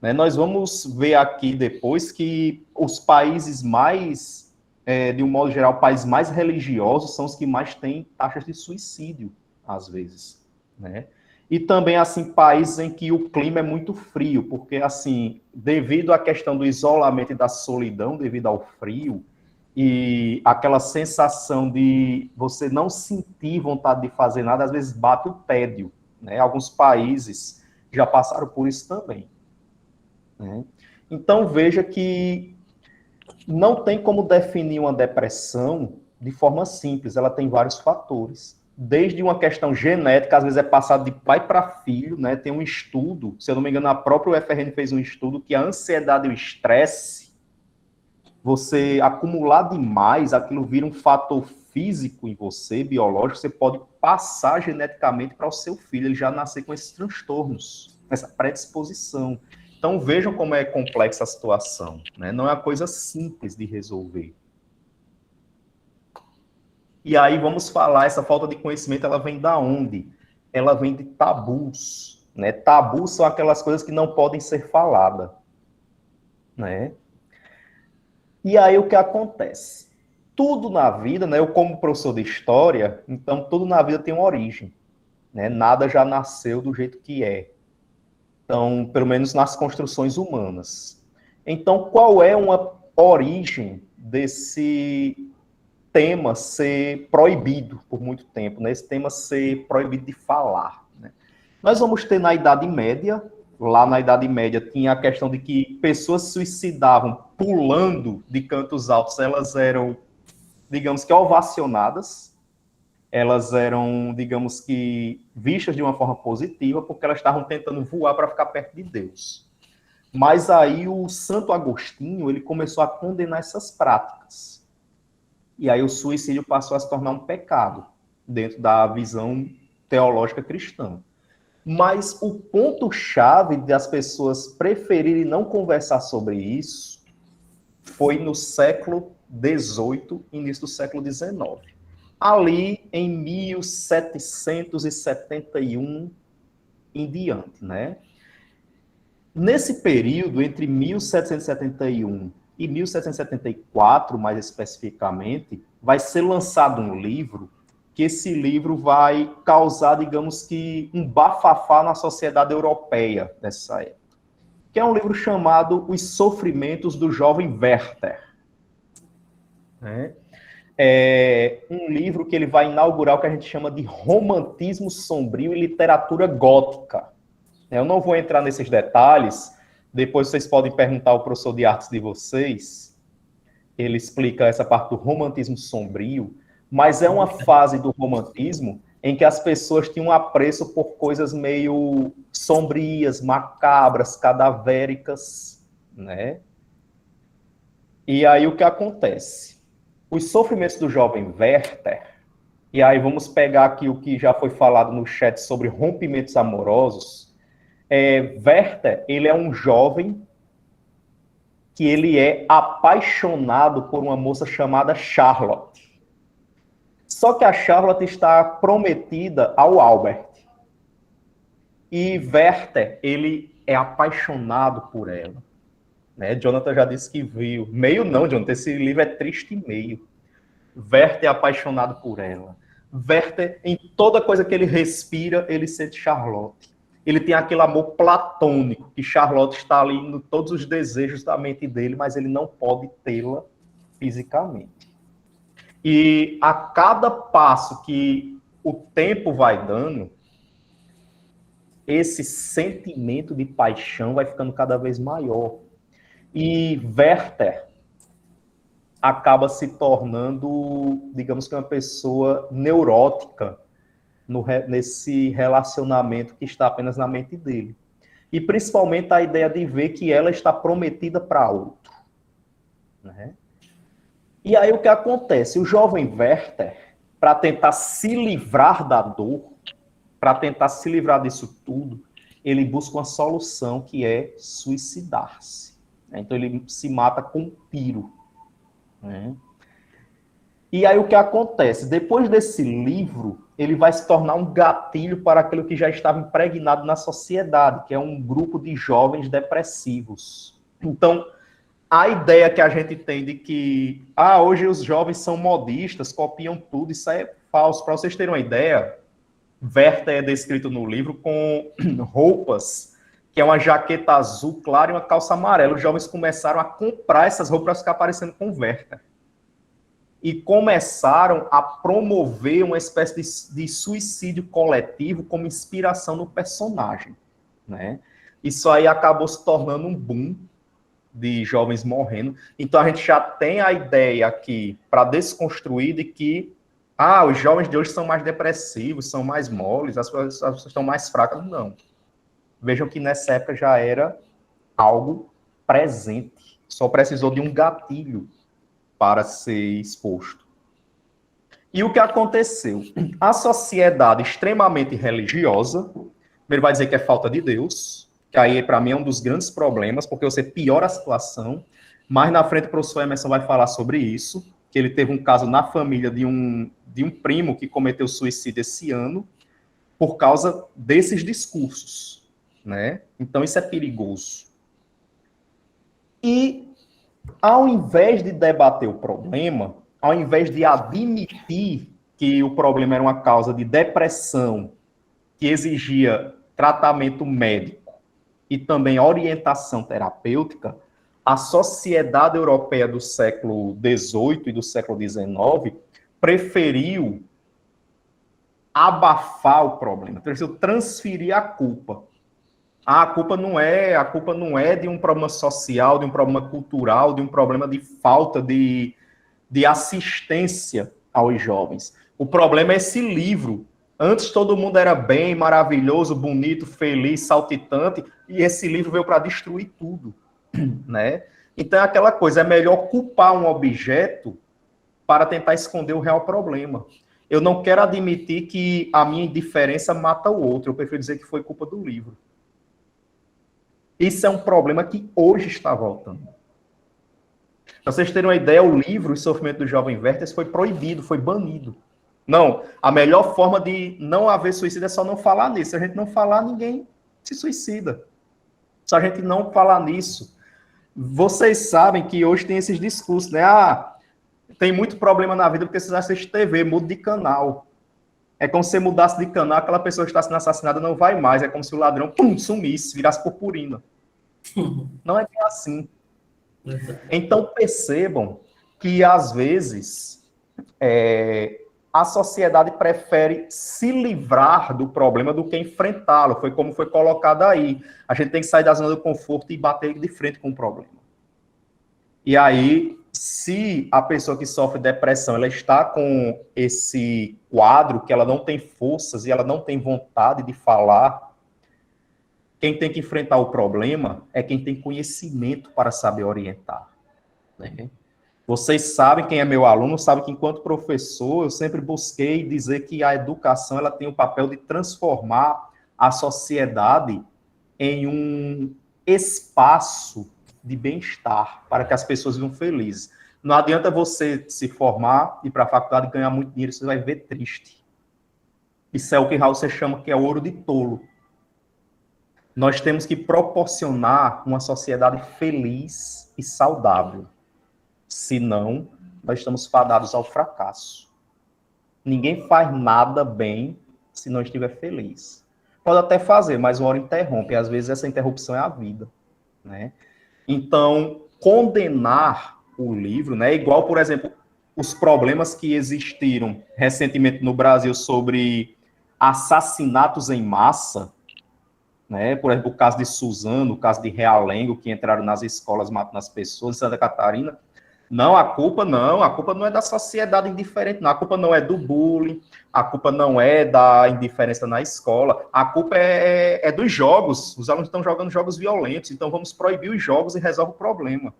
né? Nós vamos ver aqui depois que os países mais, de um modo geral, países mais religiosos são os que mais têm taxas de suicídio, às vezes, né? E também, assim, países em que o clima é muito frio, porque, assim, devido à questão do isolamento e da solidão, devido ao frio, e aquela sensação de você não sentir vontade de fazer nada, às vezes bate o tédio, né? Alguns países já passaram por isso também, né? Então, veja que não tem como definir uma depressão de forma simples, ela tem vários fatores. Desde uma questão genética, às vezes é passado de pai para filho, né? Tem um estudo, se eu não me engano, a própria UFRN fez um estudo que a ansiedade e o estresse, você acumular demais, aquilo vira um fator físico em você, biológico, você pode passar geneticamente para o seu filho, ele já nascer com esses transtornos, essa predisposição. Então vejam como é complexa a situação, né? Não é uma coisa simples de resolver. E aí vamos falar, essa falta de conhecimento, ela vem da onde? Ela vem de tabus, né? Tabus são aquelas coisas que não podem ser faladas, né? E aí o que acontece? Tudo na vida, né? Eu como professor de história, então tudo na vida tem uma origem, né? Nada já nasceu do jeito que é. Então, pelo menos nas construções humanas. Então, qual é uma origem desse tema ser proibido por muito tempo, né? Esse tema ser proibido de falar, né? Nós vamos ter na Idade Média, lá na Idade Média tinha a questão de que pessoas se suicidavam pulando de cantos altos, elas eram, digamos que, ovacionadas, elas eram, digamos que, vistas de uma forma positiva, porque elas estavam tentando voar para ficar perto de Deus. Mas aí o Santo Agostinho, ele começou a condenar essas práticas. E aí o suicídio passou a se tornar um pecado, dentro da visão teológica cristã. Mas o ponto-chave das pessoas preferirem não conversar sobre isso foi no século XVIII, início do século XIX. Ali em 1771 em diante, né? Nesse período, entre 1771 e 1774, mais especificamente, vai ser lançado um livro, que esse livro vai causar, digamos que, um bafafá na sociedade europeia dessa época, que é um livro chamado Os Sofrimentos do Jovem Werther, né? É um livro que ele vai inaugurar o que a gente chama de romantismo sombrio e literatura gótica. Eu não vou entrar nesses detalhes, depois vocês podem perguntar ao professor de artes de vocês, ele explica essa parte do romantismo sombrio, mas é uma fase do romantismo em que as pessoas tinham um apreço por coisas meio sombrias, macabras, cadavéricas, né? E aí o que acontece? Os sofrimentos do jovem Werther, e aí vamos pegar aqui o que já foi falado no chat sobre rompimentos amorosos. Werther, ele é um jovem que ele é apaixonado por uma moça chamada Charlotte. Só que a Charlotte está prometida ao Albert. E Werther, ele é apaixonado por ela, né? Jonathan já disse que viu. Meio não, Jonathan, esse livro é triste e meio. Werther é apaixonado por ela. Werther, em toda coisa que ele respira, ele sente Charlotte. ele tem aquele amor platônico, que Charlotte está ali em todos os desejos da mente dele, mas ele não pode tê-la fisicamente. E a cada passo que o tempo vai dando, esse sentimento de paixão vai ficando cada vez maior. E Werther acaba se tornando, digamos que uma pessoa neurótica nesse relacionamento que está apenas na mente dele. E principalmente a ideia de ver que ela está prometida para outro. Né? E aí o que acontece? O jovem Werther, para tentar se livrar da dor, para tentar se livrar disso tudo, ele busca uma solução que é suicidar-se. Então ele se mata com um tiro. Né? E aí o que acontece? Depois desse livro, ele vai se tornar um gatilho para aquilo que já estava impregnado na sociedade, que é um grupo de jovens depressivos. Então, a ideia que a gente tem de que hoje os jovens são modistas, copiam tudo, isso é falso. Para vocês terem uma ideia, Werther é descrito no livro com roupas, que é uma jaqueta azul clara e uma calça amarela. Os jovens começaram a comprar essas roupas para ficar parecendo com Werther. E começaram a promover uma espécie de suicídio coletivo como inspiração no personagem. Né? Isso aí acabou se tornando um boom de jovens morrendo. Então a gente já tem a ideia aqui, para desconstruir, de que os jovens de hoje são mais depressivos, são mais moles, as pessoas estão mais fracas. Não. Vejam que nessa época já era algo presente. Só precisou de um gatilho para ser exposto. E o que aconteceu? A sociedade extremamente religiosa, ele vai dizer que é falta de Deus, que aí para mim é um dos grandes problemas, porque você piora a situação. Mais na frente o professor Emerson vai falar sobre isso, que ele teve um caso na família de um primo que cometeu suicídio esse ano, por causa desses discursos. Né? Então isso é perigoso. E ao invés de debater o problema, ao invés de admitir que o problema era uma causa de depressão, que exigia tratamento médico e também orientação terapêutica, a sociedade europeia do século XVIII e do século XIX preferiu abafar o problema, preferiu transferir a culpa. A culpa não é de um problema social, de um problema cultural, de um problema de falta de assistência aos jovens. O problema é esse livro. Antes todo mundo era bem, maravilhoso, bonito, feliz, saltitante, e esse livro veio para destruir tudo. Né? Então é aquela coisa, é melhor culpar um objeto para tentar esconder o real problema. Eu não quero admitir que a minha indiferença mata o outro, eu prefiro dizer que foi culpa do livro. Isso é um problema que hoje está voltando. Para vocês terem uma ideia, o livro O Sofrimento do Jovem Werther foi proibido, foi banido. Não, a melhor forma de não haver suicídio é só não falar nisso. Se a gente não falar, ninguém se suicida. Se a gente não falar nisso. Vocês sabem que hoje tem esses discursos, né? Tem muito problema na vida porque vocês assistem TV, muda de canal. É como se você mudasse de canal, aquela pessoa que está sendo assassinada não vai mais. É como se o ladrão, sumisse, virasse purpurina. Não é bem assim. Então, percebam que, às vezes, a sociedade prefere se livrar do problema do que enfrentá-lo. Foi como foi colocado aí. A gente tem que sair da zona do conforto e bater de frente com o problema. E aí, se a pessoa que sofre depressão, ela está com esse quadro, que ela não tem forças e ela não tem vontade de falar, quem tem que enfrentar o problema é quem tem conhecimento para saber orientar. Né? Vocês sabem, quem é meu aluno, sabe que enquanto professor, eu sempre busquei dizer que a educação ela tem o papel de transformar a sociedade em um espaço de bem-estar, para que as pessoas vivam felizes. Não adianta você se formar, ir para a faculdade e ganhar muito dinheiro, você vai viver triste. Isso é o que Raul se chama que é ouro de tolo. Nós temos que proporcionar uma sociedade feliz e saudável. Senão, nós estamos fadados ao fracasso. Ninguém faz nada bem se não estiver feliz. pode até fazer, mas uma hora interrompe, e às vezes essa interrupção é a vida, né? Então, condenar o livro, né, igual, por exemplo, os problemas que existiram recentemente no Brasil sobre assassinatos em massa, né, por exemplo, o caso de Suzano, o caso de Realengo, que entraram nas escolas matando as pessoas, em Santa Catarina. Não, a culpa não é da sociedade indiferente, não, a culpa não é do bullying, a culpa não é da indiferença na escola, a culpa é dos jogos, os alunos estão jogando jogos violentos, então vamos proibir os jogos e resolve o problema.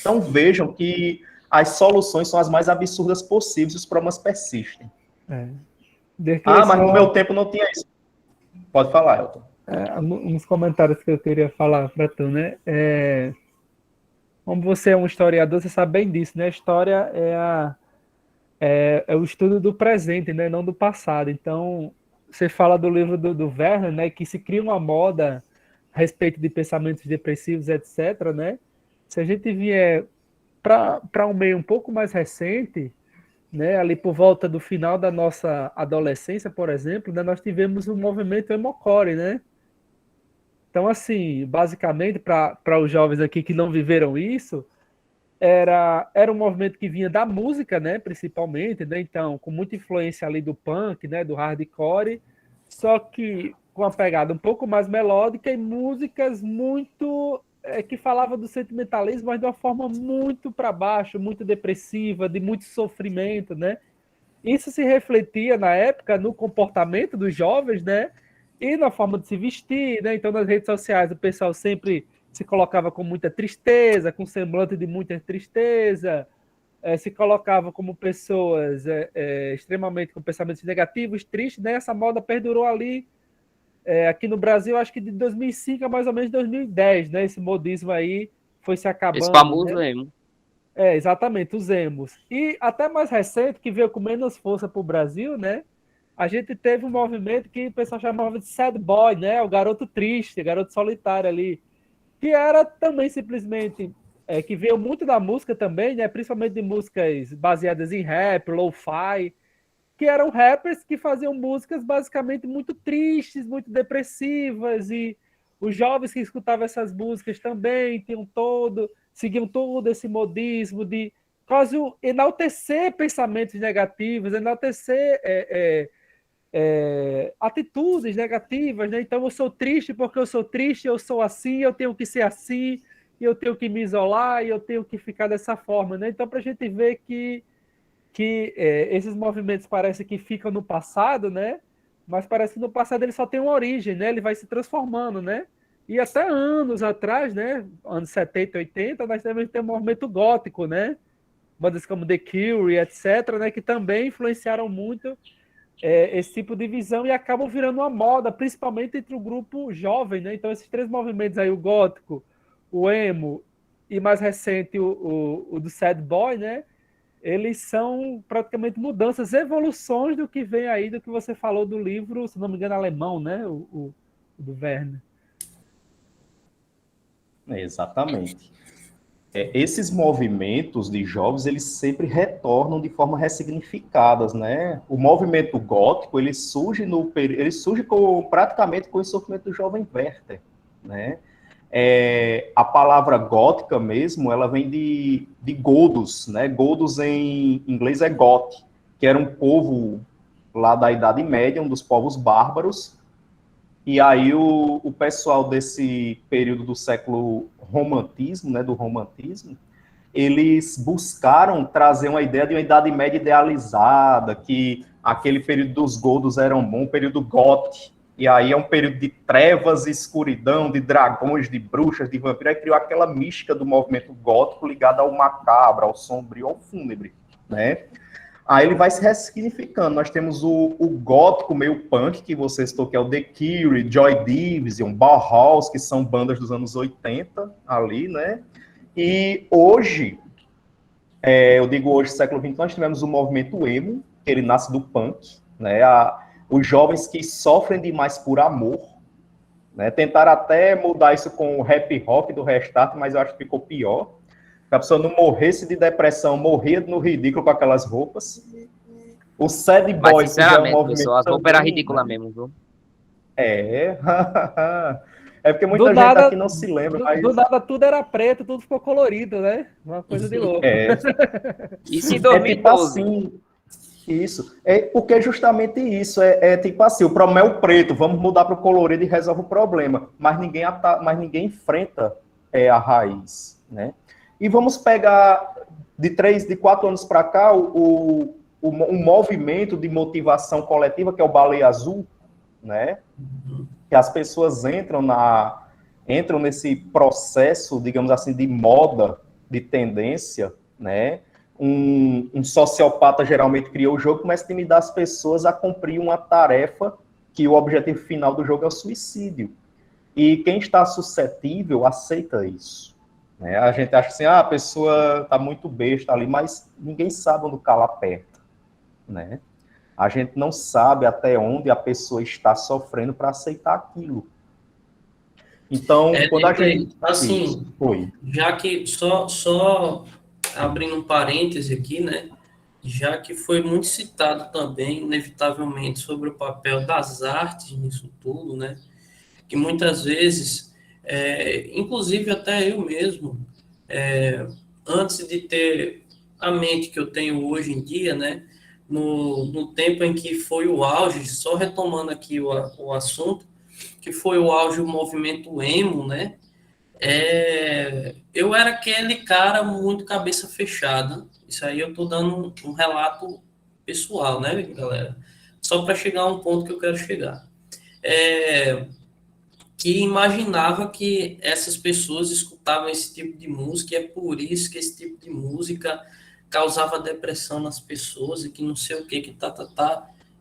Então vejam que as soluções são as mais absurdas possíveis e os problemas persistem. Mas no meu tempo não tinha isso. Pode falar, Elton. Uns comentários que eu queria falar para tu, né? Como você é um historiador, você sabe bem disso, né? A história é o estudo do presente, né? Não do passado. Então, você fala do livro do Werner, né? Que se cria uma moda a respeito de pensamentos depressivos, etc., né? Se a gente vier para um meio um pouco mais recente, né? Ali por volta do final da nossa adolescência, por exemplo, né? Nós tivemos o movimento Emocore, né? Então, assim, basicamente, para os jovens aqui que não viveram isso, era um movimento que vinha da música, né, principalmente, né, então, com muita influência ali do punk, né, do hardcore, só que com uma pegada um pouco mais melódica e músicas muito que falavam do sentimentalismo, mas de uma forma muito para baixo, muito depressiva, de muito sofrimento, né? Isso se refletia na época no comportamento dos jovens, né? E na forma de se vestir, né? Então, nas redes sociais, o pessoal sempre se colocava com muita tristeza, com semblante de muita tristeza, se colocava como pessoas extremamente com pensamentos negativos, tristes, né? Essa moda perdurou ali, aqui no Brasil, acho que de 2005 a mais ou menos 2010, né? Esse modismo aí foi se acabando. Esse famoso, né? Emo. Exatamente, os emos. E até mais recente, que veio com menos força para o Brasil, né? A gente teve um movimento que o pessoal chamava de sad boy, né? O garoto triste, o garoto solitário ali, que era também simplesmente que veio muito da música também, né? Principalmente de músicas baseadas em rap, lo-fi, que eram rappers que faziam músicas basicamente muito tristes, muito depressivas, e os jovens que escutavam essas músicas também seguiam todo esse modismo de quase enaltecer pensamentos negativos, enaltecer atitudes negativas, né? Então eu sou triste porque eu sou triste, eu sou assim, eu tenho que ser assim, eu tenho que me isolar, e eu tenho que ficar dessa forma, né? Então, para a gente ver que esses movimentos parece que ficam no passado, né? Mas parece que no passado ele só tem uma origem, né? Ele vai se transformando, né? E até anos atrás, né? Anos 70, 80, nós temos um movimento gótico, né? Bandas como The Cure, etc., né? Que também influenciaram muito esse tipo de visão e acabam virando uma moda, principalmente entre o grupo jovem, né? Então, esses três movimentos aí, o gótico, o emo e mais recente o do sad boy, né? Eles são praticamente mudanças, evoluções do que vem aí, do que você falou do livro, se não me engano, alemão, né? O do Werner. Exatamente. Esses movimentos de jovens, eles sempre retornam de forma ressignificadas, né? O movimento gótico, ele surge praticamente com o sofrimento do jovem Werther, né? A palavra gótica mesmo, ela vem de godos, né? Godos em inglês é Goth, que era um povo lá da Idade Média, um dos povos bárbaros. E aí o pessoal desse período do século romantismo, né, do romantismo, eles buscaram trazer uma ideia de uma Idade Média idealizada, que aquele período dos godos era um bom período goth, e aí é um período de trevas e escuridão, de dragões, de bruxas, de vampiros, aí criou aquela mística do movimento gótico ligada ao macabro, ao sombrio, ao fúnebre, né? Aí ele vai se ressignificando. Nós temos o gótico meio punk, que você citou, que é o The Cure, Joy Division, Bauhaus, que são bandas dos anos 80 ali, né? E hoje, eu digo hoje, século XX, nós tivemos o movimento emo, que ele nasce do punk, né? Os jovens que sofrem demais por amor, né? Tentaram até mudar isso com o rap rock do Restart, mas eu acho que ficou pior. A pessoa não morresse de depressão, morria no ridículo com aquelas roupas. O sad boy, mas, sinceramente, que é um movimento pessoal, as roupas eram também, ridículas né? mesmo, viu? É. É porque muita Do gente nada, aqui não se lembra, mas do nada tudo era preto, tudo ficou colorido, né? Uma coisa de louco. Isso em é tipo 2012. assim, isso. É porque é justamente isso. É tipo assim, o problema é o preto, vamos mudar para o colorido e resolve o problema. Mas ninguém enfrenta a raiz, né? E vamos pegar de 4 anos para cá um movimento de motivação coletiva, que é o Baleia Azul, né? Que as pessoas entram nesse processo, digamos assim, de moda, de tendência, né? Um sociopata geralmente criou o jogo, começa a intimidar as pessoas a cumprir uma tarefa que o objetivo final do jogo é o suicídio. E quem está suscetível aceita isso. Né? A gente acha assim, a pessoa está muito besta ali, mas ninguém sabe onde o calo aperta. Né? A gente não sabe até onde a pessoa está sofrendo para aceitar aquilo. Então, quando a gente... assim, Oi. já que só abrindo um parêntese aqui, né? Já que foi muito citado também, inevitavelmente, sobre o papel das artes nisso tudo, né? Que muitas vezes, inclusive até eu mesmo, antes de ter a mente que eu tenho hoje em dia, né? No tempo em que foi o auge, só retomando aqui o assunto, que foi o auge do movimento emo, né? Eu era aquele cara muito cabeça fechada. Isso aí eu tô dando um relato pessoal, né, galera? Só para chegar a um ponto que eu quero chegar. Que imaginava que essas pessoas escutavam esse tipo de música e é por isso que esse tipo de música causava depressão nas pessoas e que não sei o que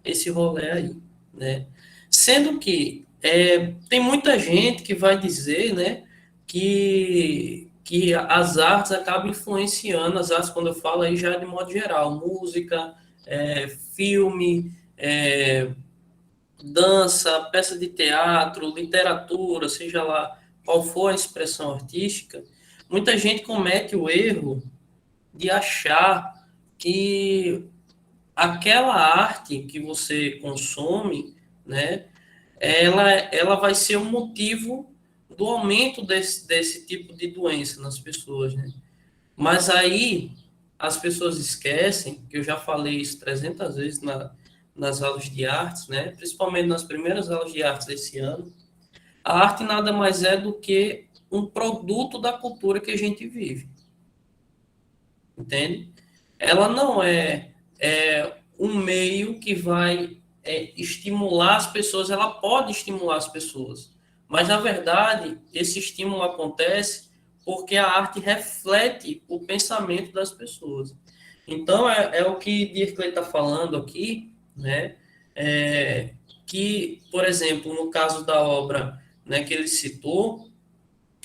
esse rolê aí, né? Sendo que tem muita gente que vai dizer, né, que as artes acabam influenciando, as artes, quando eu falo aí já de modo geral, música, filme, dança, peça de teatro, literatura, seja lá qual for a expressão artística, muita gente comete o erro de achar que aquela arte que você consome, né, ela vai ser o motivo do aumento desse tipo de doença nas pessoas, né? Mas aí as pessoas esquecem, que eu já falei isso 300 vezes nas aulas de artes, né? Principalmente nas primeiras aulas de artes desse ano, a arte nada mais é do que um produto da cultura que a gente vive, entende? Ela não é um meio que vai estimular as pessoas, ela pode estimular as pessoas, mas na verdade esse estímulo acontece porque a arte reflete o pensamento das pessoas. Então é o que Dirkley está falando aqui, né? Que, por exemplo, no caso da obra, né, que ele citou,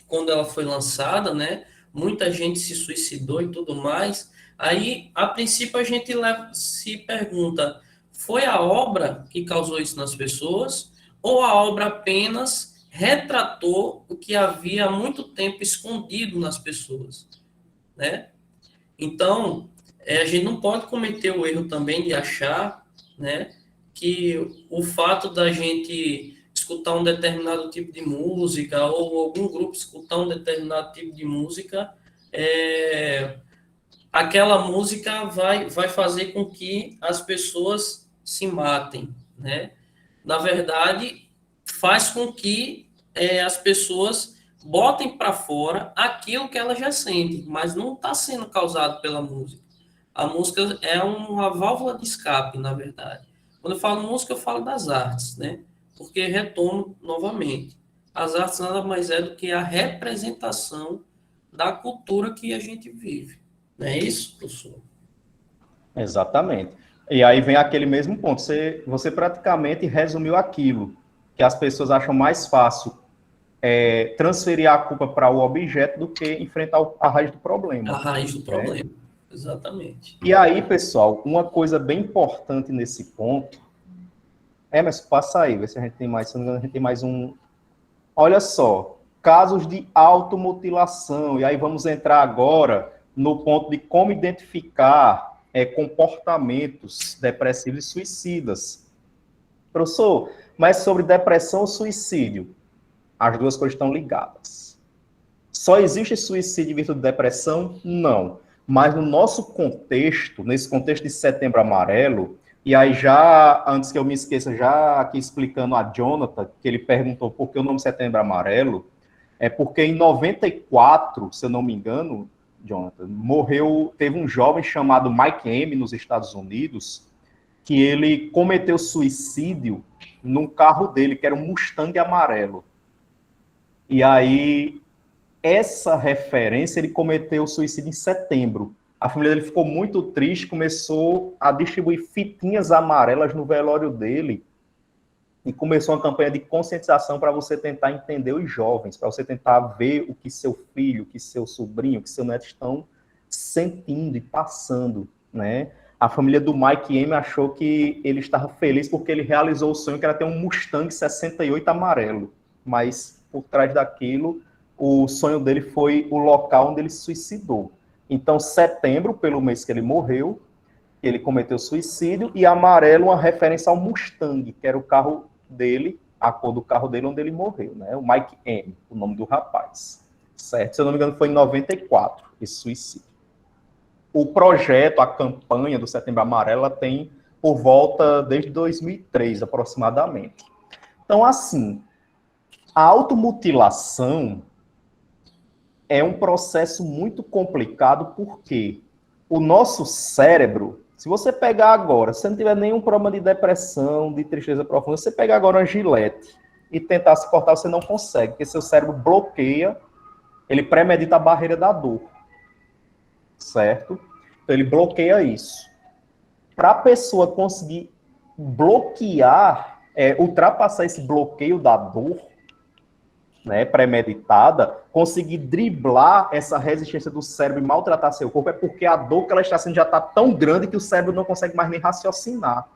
quando ela foi lançada, né, muita gente se suicidou e tudo mais. Aí, a princípio, a gente se pergunta: foi a obra que causou isso nas pessoas? Ou a obra apenas retratou o que havia há muito tempo escondido nas pessoas, né? Então, a gente não pode cometer o erro também de achar, né, que o fato da gente escutar um determinado tipo de música ou algum grupo escutar um determinado tipo de música, aquela música vai fazer com que as pessoas se matem, né? Na verdade, faz com que as pessoas botem para fora aquilo que elas já sentem, mas não está sendo causado pela música. A música é uma válvula de escape, na verdade. Quando eu falo música, eu falo das artes, né? Porque retomo novamente. As artes nada mais é do que a representação da cultura que a gente vive. Não é isso, professor? Exatamente. E aí vem aquele mesmo ponto. Você praticamente resumiu aquilo que as pessoas acham mais fácil transferir a culpa para o objeto do que enfrentar a raiz do problema. A raiz do problema, exatamente. E aí, pessoal, uma coisa bem importante nesse ponto... mas passa aí, vê se a gente tem mais, se não me engano, a gente tem mais um... Olha só, casos de automutilação, e aí vamos entrar agora no ponto de como identificar comportamentos depressivos e suicidas. Professor, Mas sobre depressão ou suicídio, as duas coisas estão ligadas. Só existe suicídio em virtude de depressão? Não. Mas no nosso contexto, nesse contexto de Setembro Amarelo, e aí já, antes que eu me esqueça, já aqui explicando a Jonathan, que ele perguntou por que o nome Setembro Amarelo, é porque em 94, se eu não me engano, Jonathan, teve um jovem chamado Mike M nos Estados Unidos, que ele cometeu suicídio num carro dele, que era um Mustang amarelo. E aí, essa referência, ele cometeu suicídio em setembro. A família dele ficou muito triste, começou a distribuir fitinhas amarelas no velório dele e começou uma campanha de conscientização para você tentar entender os jovens, para você tentar ver o que seu filho, o que seu sobrinho, o que seu neto estão sentindo e passando, né? A família do Mike M achou que ele estava feliz porque ele realizou o sonho que era ter um Mustang 68 amarelo, mas por trás daquilo, o sonho dele foi o local onde ele se suicidou. Então, setembro, pelo mês que ele morreu, ele cometeu suicídio, e amarelo, uma referência ao Mustang, que era o carro dele, a cor do carro dele, onde ele morreu, né? O Mike M, o nome do rapaz. Certo? Se eu não me engano, foi em 94, esse suicídio. O projeto, a campanha do Setembro Amarelo, ela tem por volta desde 2003, aproximadamente. Então, assim, a automutilação é um processo muito complicado, porque o nosso cérebro, se você pegar agora, se você não tiver nenhum problema de depressão, de tristeza profunda, você pegar agora uma gilete e tentar se cortar, você não consegue, porque seu cérebro bloqueia, ele premedita a barreira da dor, certo? Então ele bloqueia isso. Para a pessoa conseguir bloquear, ultrapassar esse bloqueio da dor, né, premeditada, conseguir driblar essa resistência do cérebro e maltratar seu corpo, é porque a dor que ela está sendo já está tão grande que o cérebro não consegue mais nem raciocinar.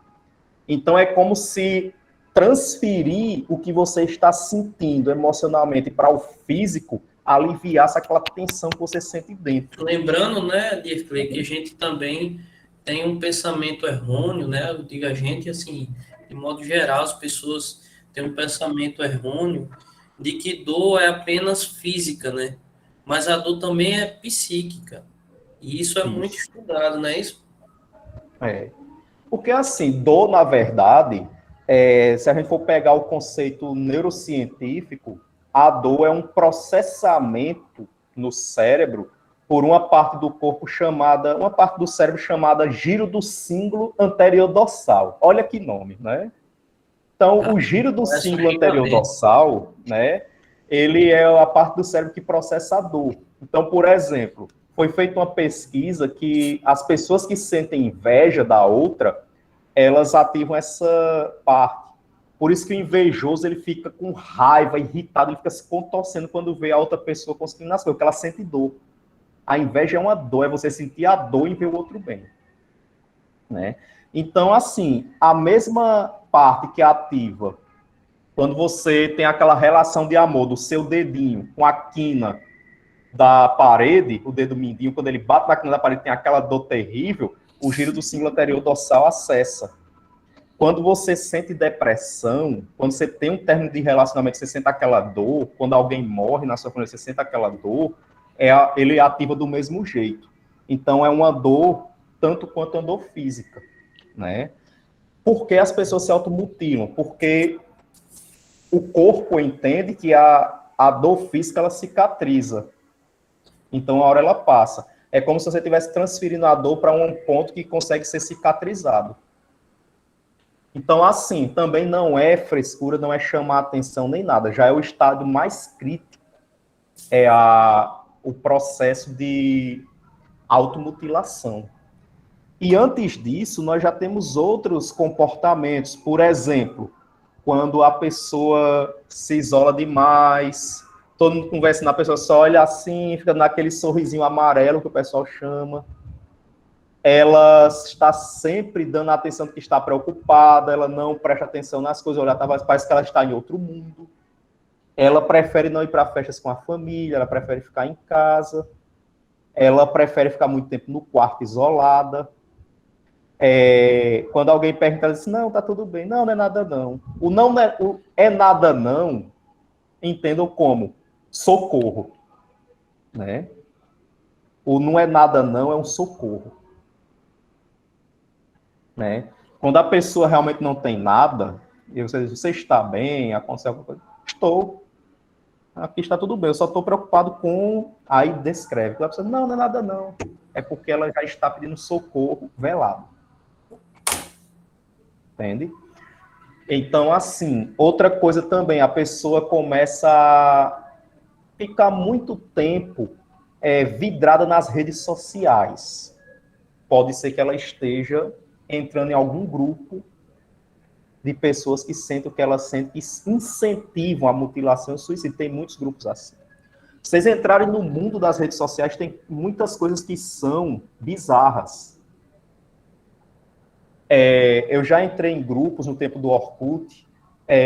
Então é como se transferir o que você está sentindo emocionalmente para o físico aliviasse aquela tensão que você sente dentro. Lembrando, né, Dirkley, que a gente também tem um pensamento errôneo, né? Eu digo a gente, assim, de modo geral, as pessoas têm um pensamento errôneo de que dor é apenas física, né? Mas a dor também é psíquica. E isso é muito estudado, não é isso? É. Porque, assim, dor, na verdade, se a gente for pegar o conceito neurocientífico, a dor é um processamento no cérebro por uma parte do corpo chamada, uma parte do cérebro chamada giro do cíngulo anterior dorsal. Olha que nome, né? Então, o giro do cíngulo anterior dorsal, né, ele é a parte do cérebro que processa a dor. Então, por exemplo, foi feita uma pesquisa que as pessoas que sentem inveja da outra, elas ativam essa parte. Por isso que o invejoso, ele fica com raiva, irritado, ele fica se contorcendo quando vê a outra pessoa conseguindo as coisas, porque ela sente dor. A inveja é uma dor, é você sentir a dor e ver o outro bem, né? Então, assim, a mesma parte que ativa quando você tem aquela relação de amor do seu dedinho com a quina da parede, o dedo mindinho, quando ele bate na quina da parede, tem aquela dor terrível, o giro do cíngulo anterior dorsal acessa. Quando você sente depressão, quando você tem um término de relacionamento, você sente aquela dor, quando alguém morre na sua família, você sente aquela dor, ele ativa do mesmo jeito. Então, é uma dor tanto quanto uma dor física, né? Por que as pessoas se automutilam? Porque o corpo entende que a dor física, ela cicatriza. Então, a hora ela passa. É como se você estivesse transferindo a dor para um ponto que consegue ser cicatrizado. Então, assim, também não é frescura, não é chamar atenção nem nada. Já é o estado mais crítico, o processo de automutilação. E antes disso, nós já temos outros comportamentos. Por exemplo, quando a pessoa se isola demais, todo mundo conversa na pessoa, só olha assim, fica naquele sorrisinho amarelo que o pessoal chama. Ela está sempre dando atenção porque está preocupada, ela não presta atenção nas coisas, parece que ela está em outro mundo. Ela prefere não ir para festas com a família, ela prefere ficar em casa, ela prefere ficar muito tempo no quarto isolada. Quando alguém pergunta, ela diz, não, tá tudo bem. Não, não é nada não. O não é, o é nada não, entendam como socorro, né? O não é nada não é um socorro, né? Quando a pessoa realmente não tem nada, e você diz, você está bem, aconteceu alguma coisa? Estou. Aqui está tudo bem, eu só estou preocupado com... Aí descreve. A pessoa, não, não é nada não. É porque ela já está pedindo socorro velado. Entende? Então, assim, outra coisa também, a pessoa começa a ficar muito tempo vidrada nas redes sociais. Pode ser que ela esteja entrando em algum grupo de pessoas que sentem o que ela sente, que incentivam a mutilação e o suicídio. Tem muitos grupos assim. Se vocês entrarem no mundo das redes sociais, tem muitas coisas que são bizarras. Eu já entrei em grupos no tempo do Orkut,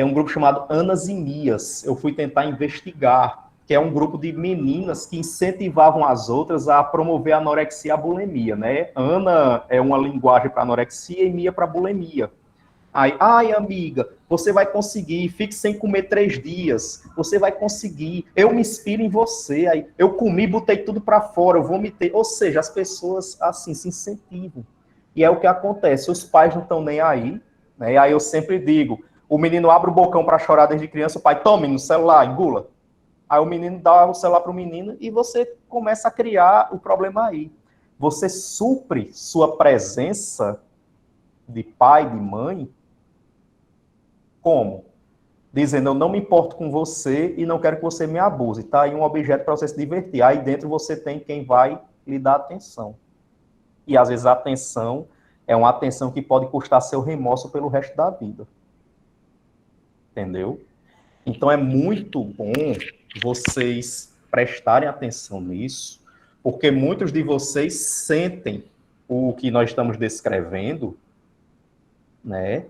um grupo chamado Anas e Mias. Eu fui tentar investigar, que é um grupo de meninas que incentivavam as outras a promover a anorexia e a bulimia, né? Ana é uma linguagem para anorexia e Mia para bulimia. Aí, ai, amiga, você vai conseguir, fique sem comer 3 dias, você vai conseguir, eu me inspiro em você, aí eu comi, botei tudo para fora, eu vomitei, ou seja, as pessoas, assim, se incentivam, e é o que acontece, os pais não estão nem aí, né, e aí eu sempre digo, o menino abre o bocão para chorar desde criança, o pai, tome no celular, engula, aí o menino dá o celular para o menino, e você começa a criar o problema aí, você supre sua presença de pai, de mãe, como? Dizendo, eu não me importo com você e não quero que você me abuse. Tá aí um objeto para você se divertir. Aí dentro você tem quem vai lhe dar atenção. E às vezes a atenção é uma atenção que pode custar seu remorso pelo resto da vida. Entendeu? Então é muito bom vocês prestarem atenção nisso, porque muitos de vocês sentem o que nós estamos descrevendo, né?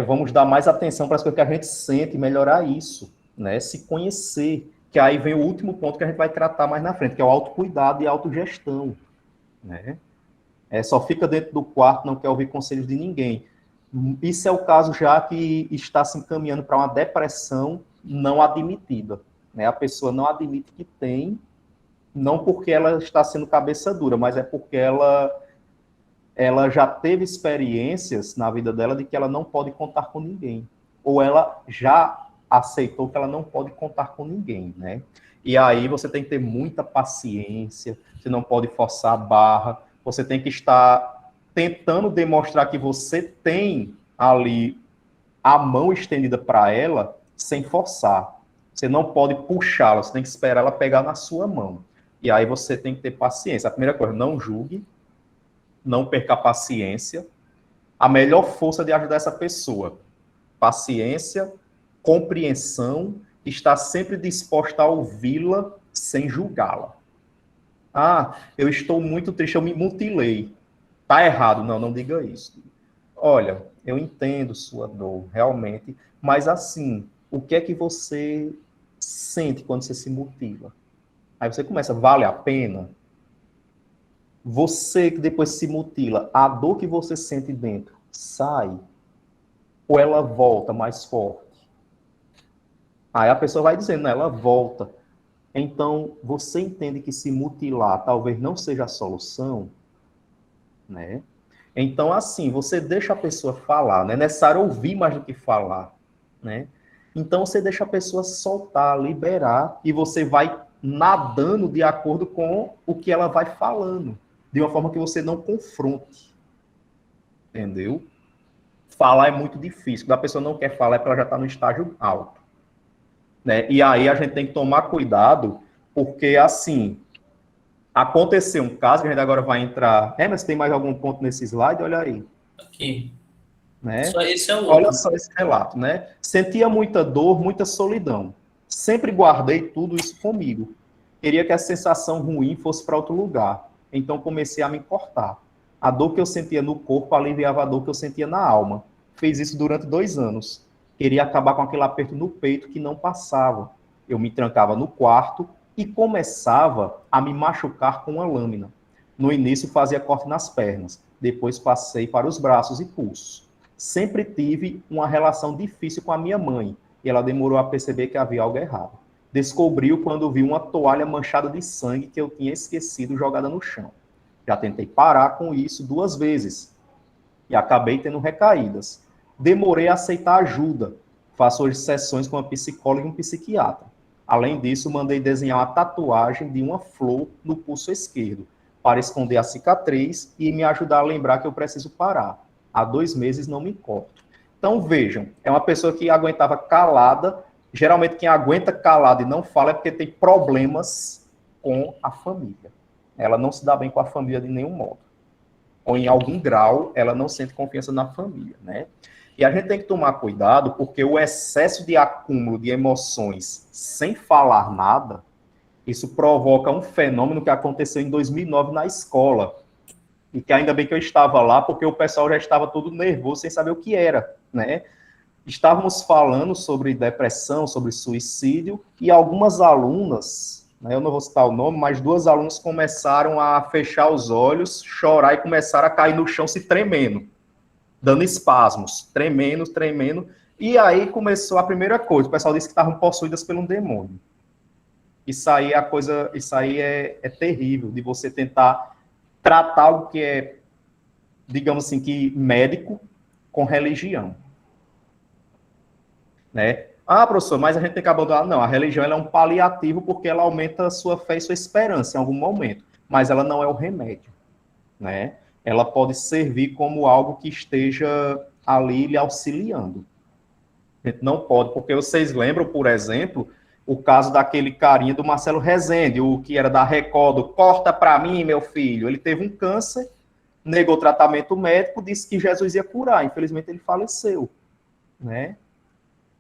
Vamos dar mais atenção para as coisas que a gente sente e melhorar isso, né? Se conhecer, que aí vem o último ponto que a gente vai tratar mais na frente, que é o autocuidado e a autogestão, né? Só fica dentro do quarto, não quer ouvir conselhos de ninguém. Isso é o caso já que está se encaminhando para uma depressão não admitida, né? A pessoa não admite que tem, não porque ela está sendo cabeça dura, mas é porque ela já teve experiências na vida dela de que ela não pode contar com ninguém. Ou ela já aceitou que ela não pode contar com ninguém, né? E aí você tem que ter muita paciência, você não pode forçar a barra, você tem que estar tentando demonstrar que você tem ali a mão estendida para ela sem forçar. Você não pode puxá-la, você tem que esperar ela pegar na sua mão. E aí você tem que ter paciência. A primeira coisa, não julgue, não perca a paciência. A melhor força de ajudar essa pessoa, paciência, compreensão, estar sempre disposta a ouvi-la sem julgá-la. Ah, eu estou muito triste, eu me mutilei. Tá errado. Não, não diga isso. Olha, eu entendo sua dor, realmente, mas assim, o que é que você sente quando você se mutila? Aí você começa, vale a pena? Você que depois se mutila, a dor que você sente dentro sai? Ou ela volta mais forte? Aí a pessoa vai dizendo, não, ela volta. Então, você entende que se mutilar talvez não seja a solução, né? Então, assim, você deixa a pessoa falar, não é necessário ouvir mais do que falar, né? Então, você deixa a pessoa soltar, liberar, e você vai nadando de acordo com o que ela vai falando, de uma forma que você não confronte, entendeu? Falar é muito difícil, quando a pessoa não quer falar é porque ela já está no estágio alto, né? E aí a gente tem que tomar cuidado, porque, assim, aconteceu um caso, que a gente agora vai entrar... Mas tem mais algum ponto nesse slide? Olha aí. Aqui. Né? Só esse é o Olha outro. só esse relato, né? Sentia muita dor, muita solidão. Sempre guardei tudo isso comigo. Queria que a sensação ruim fosse para outro lugar. Então comecei a me cortar. A dor que eu sentia no corpo aliviava a dor que eu sentia na alma. Fiz isso durante 2 anos. Queria acabar com aquele aperto no peito que não passava. Eu me trancava no quarto e começava a me machucar com uma lâmina. No início fazia corte nas pernas, depois passei para os braços e pulsos. Sempre tive uma relação difícil com a minha mãe, e ela demorou a perceber que havia algo errado. Descobriu quando viu uma toalha manchada de sangue que eu tinha esquecido jogada no chão. Já tentei parar com isso 2 vezes, e acabei tendo recaídas. Demorei a aceitar ajuda. Faço hoje sessões com uma psicóloga e um psiquiatra. Além disso, mandei desenhar uma tatuagem de uma flor no pulso esquerdo, para esconder a cicatriz e me ajudar a lembrar que eu preciso parar. Há 2 meses não me corto. Então, vejam, é uma pessoa que aguentava calada. Geralmente, quem aguenta calada e não fala é porque tem problemas com a família. Ela não se dá bem com a família de nenhum modo. Ou em algum grau, ela não sente confiança na família, né? E a gente tem que tomar cuidado, porque o excesso de acúmulo de emoções sem falar nada, isso provoca um fenômeno que aconteceu em 2009 na escola. E que ainda bem que eu estava lá, porque o pessoal já estava todo nervoso, sem saber o que era, né? Estávamos falando sobre depressão, sobre suicídio, e algumas alunas, né, eu não vou citar o nome, mas 2 alunas começaram a fechar os olhos, chorar e começaram a cair no chão se tremendo, dando espasmos, tremendo, tremendo. E aí começou a primeira coisa, o pessoal disse que estavam possuídas por um demônio. Isso aí é terrível, de você tentar tratar algo que é, digamos assim, que médico com religião. Né? Ah, professor, mas a gente tem que abandonar. Não, a religião ela é um paliativo porque ela aumenta a sua fé e sua esperança em algum momento, mas ela não é o remédio, né? Ela pode servir como algo que esteja ali lhe auxiliando. A gente não pode, porque vocês lembram, por exemplo, o caso daquele carinha do Marcelo Rezende, o que era da Record, do corta para mim, meu filho. Ele teve um câncer, negou tratamento médico, disse que Jesus ia curar. Infelizmente, ele faleceu, né?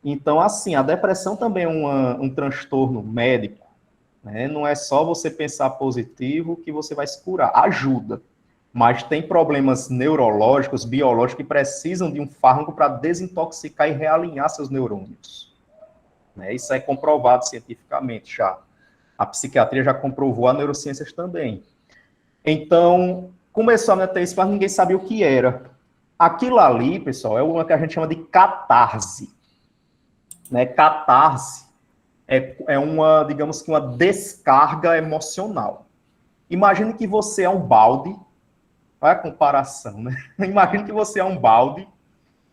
Então, assim, a depressão também é um transtorno médico, né? Não é só você pensar positivo que você vai se curar. Ajuda, mas tem problemas neurológicos, biológicos, que precisam de um fármaco para desintoxicar e realinhar seus neurônios. Né? Isso é comprovado cientificamente já. A psiquiatria já comprovou, a neurociências também. Então, começou a ter isso, mas ninguém sabia o que era. Aquilo ali, pessoal, é uma que a gente chama de catarse. Né? Catarse é uma, digamos que uma descarga emocional. Imagine que você é um balde, olha a comparação, né? Imagine que você é um balde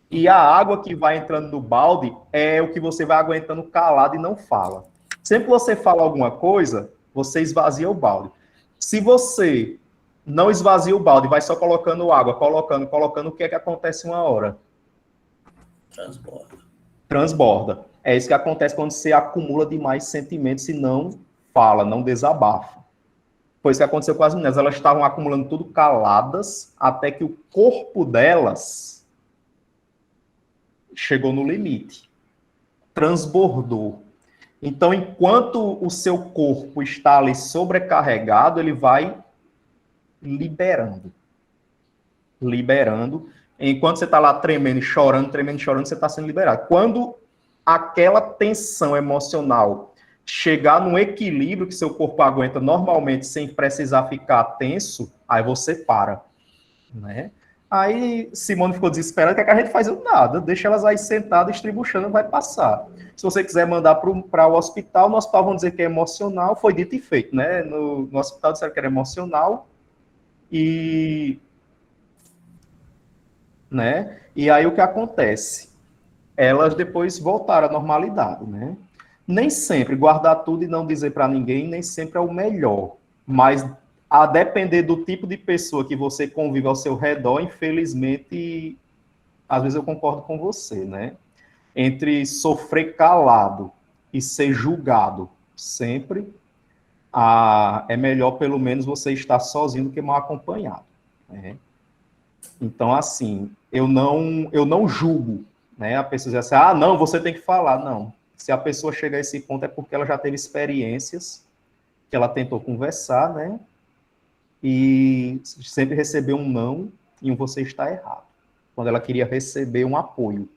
e a água que vai entrando no balde é o que você vai aguentando calado e não fala. Sempre que você fala alguma coisa, você esvazia o balde. Se você não esvazia o balde, vai só colocando água, colocando, o que é que acontece uma hora? Transborda. É isso que acontece quando você acumula demais sentimentos e não fala, não desabafa. Foi isso que aconteceu com as meninas. Elas estavam acumulando tudo caladas, até que o corpo delas chegou no limite. Transbordou. Então, enquanto o seu corpo está ali sobrecarregado, ele vai liberando. Liberando. Enquanto você está lá tremendo e chorando, você está sendo liberado. Quando aquela tensão emocional chegar num equilíbrio que seu corpo aguenta normalmente sem precisar ficar tenso, aí você para, né? Aí Simone ficou desesperada, o que a gente faz? Nada, deixa elas aí sentadas, estribuchando, vai passar. Se você quiser mandar para o hospital, no hospital vão dizer que é emocional, foi dito e feito, né? No hospital disseram que era emocional, né? E aí o que acontece? Elas depois voltaram à normalidade, né? Nem sempre guardar tudo e não dizer para ninguém, nem sempre é o melhor. Mas a depender do tipo de pessoa que você convive ao seu redor, infelizmente, às vezes eu concordo com você, né? Entre sofrer calado e ser julgado sempre, é melhor pelo menos você estar sozinho do que mal acompanhado, né? Então, assim, eu não julgo, né? A pessoa diz assim, não, você tem que falar. Não. Se a pessoa chega a esse ponto é porque ela já teve experiências, que ela tentou conversar, né? E sempre recebeu um não e um você está errado. Quando ela queria receber um apoio.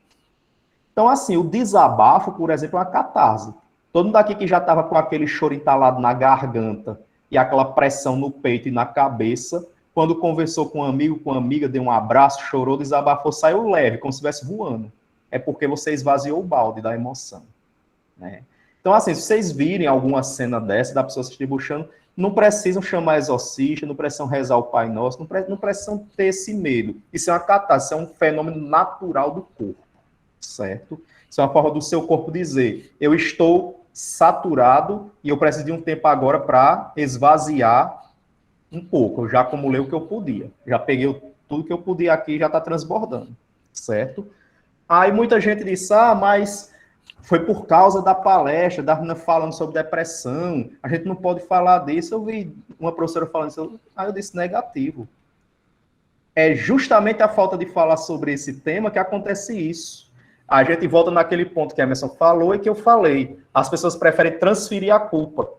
Então, assim, o desabafo, por exemplo, é uma catarse. Todo mundo aqui que já estava com aquele choro entalado na garganta, e e aquela pressão no peito e na cabeça, quando conversou com um amigo, com uma amiga, deu um abraço, chorou, desabafou, saiu leve, como se estivesse voando. É porque você esvaziou o balde da emoção, né? Então, assim, se vocês virem alguma cena dessa, da pessoa se estribuchando, não precisam chamar exorcista, não precisam rezar o Pai Nosso, não precisam ter esse medo. Isso é uma catástrofe, isso é um fenômeno natural do corpo, certo? Isso é uma forma do seu corpo dizer, eu estou saturado e eu preciso de um tempo agora para esvaziar um pouco. Eu já acumulei o que eu podia. Já peguei tudo que eu podia aqui e já está transbordando, certo? Aí muita gente disse, mas foi por causa da palestra, da menina falando sobre depressão, a gente não pode falar disso. Eu vi uma professora falando isso, eu disse negativo. É justamente a falta de falar sobre esse tema que acontece isso. A gente volta naquele ponto que a Emerson falou e que eu falei. As pessoas preferem transferir a culpa.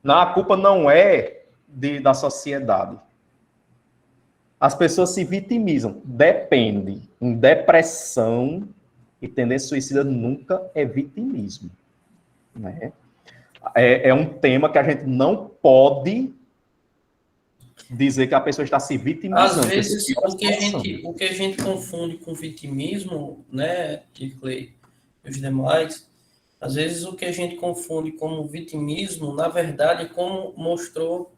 Não, a culpa não é da sociedade. As pessoas se vitimizam. Depende. Em depressão e tendência suicida nunca é vitimismo, né? É um tema que a gente não pode dizer que a pessoa está se vitimizando. Às vezes, o que a gente confunde com vitimismo, né, Clay e os demais, às vezes o que a gente confunde como vitimismo, na verdade, como mostrou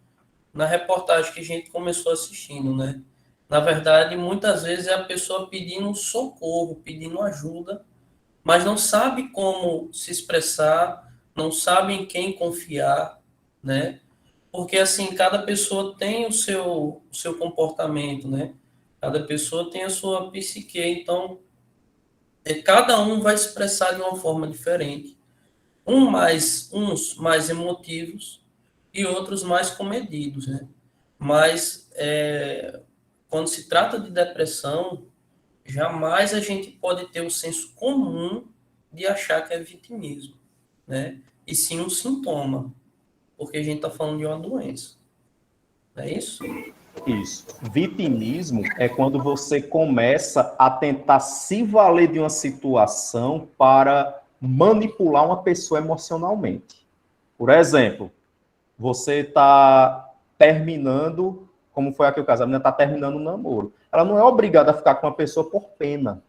na reportagem que a gente começou assistindo, né? Na verdade, muitas vezes é a pessoa pedindo socorro, pedindo ajuda, mas não sabe como se expressar, não sabe em quem confiar, né? Porque, assim, cada pessoa tem o seu comportamento, né? Cada pessoa tem a sua psique, então, cada um vai expressar de uma forma diferente. Uns mais emotivos e outros mais comedidos, né? Mas, quando se trata de depressão, jamais a gente pode ter o senso comum de achar que é vitimismo, né? E sim um sintoma, porque a gente está falando de uma doença. Não é isso? Isso. Vitimismo é quando você começa a tentar se valer de uma situação para manipular uma pessoa emocionalmente. Por exemplo, você está terminando, como foi aqui o caso, a menina está terminando um namoro. Ela não é obrigada a ficar com uma pessoa por pena.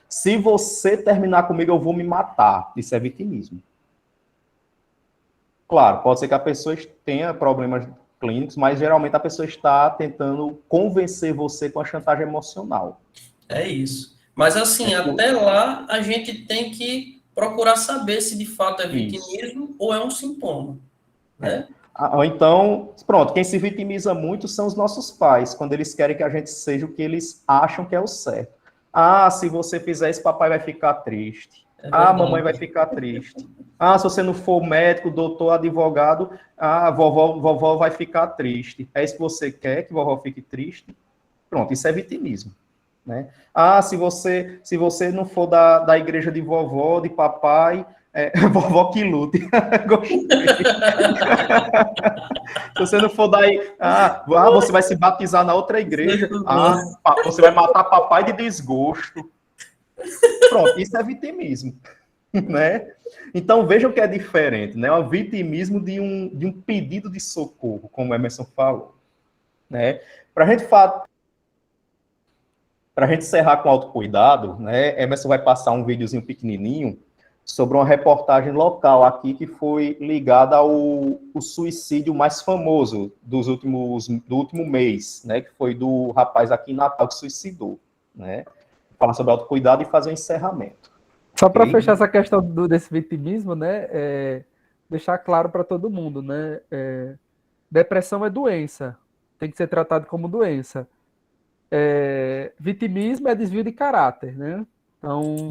Se você terminar comigo, eu vou me matar. Isso é vitimismo. Claro, pode ser que a pessoa tenha problemas clínicos, mas geralmente a pessoa está tentando convencer você com a chantagem emocional. É isso. Mas assim, até lá a gente tem que procurar saber se de fato é vitimismo ou é um sintoma, né? Ou então, pronto, quem se vitimiza muito são os nossos pais, quando eles querem que a gente seja o que eles acham que é o certo. Se você fizer isso, papai vai ficar triste. Mamãe vai ficar triste. Se você não for médico, doutor, advogado, vovó vai ficar triste. É isso que você quer, que vovó fique triste? Pronto, isso é vitimismo, né? Se você não for da igreja de vovó, de papai, vovó que lute. Gostei. Se você não for daí, você vai se batizar na outra igreja. Você vai matar papai de desgosto. Pronto, isso é vitimismo, né? Então vejam que é diferente, né? O vitimismo de um pedido de socorro, como o Emerson falou, né? Para a gente encerrar com autocuidado, né? Emerson vai passar um videozinho pequenininho sobre uma reportagem local aqui que foi ligada ao suicídio mais famoso do último mês, né? Que foi do rapaz aqui em Natal que suicidou, né? Falar sobre autocuidado e fazer um encerramento. Só para fechar essa questão desse vitimismo, né? Deixar claro para todo mundo, né? Depressão é doença, tem que ser tratado como doença. Vitimismo é desvio de caráter, né? Então,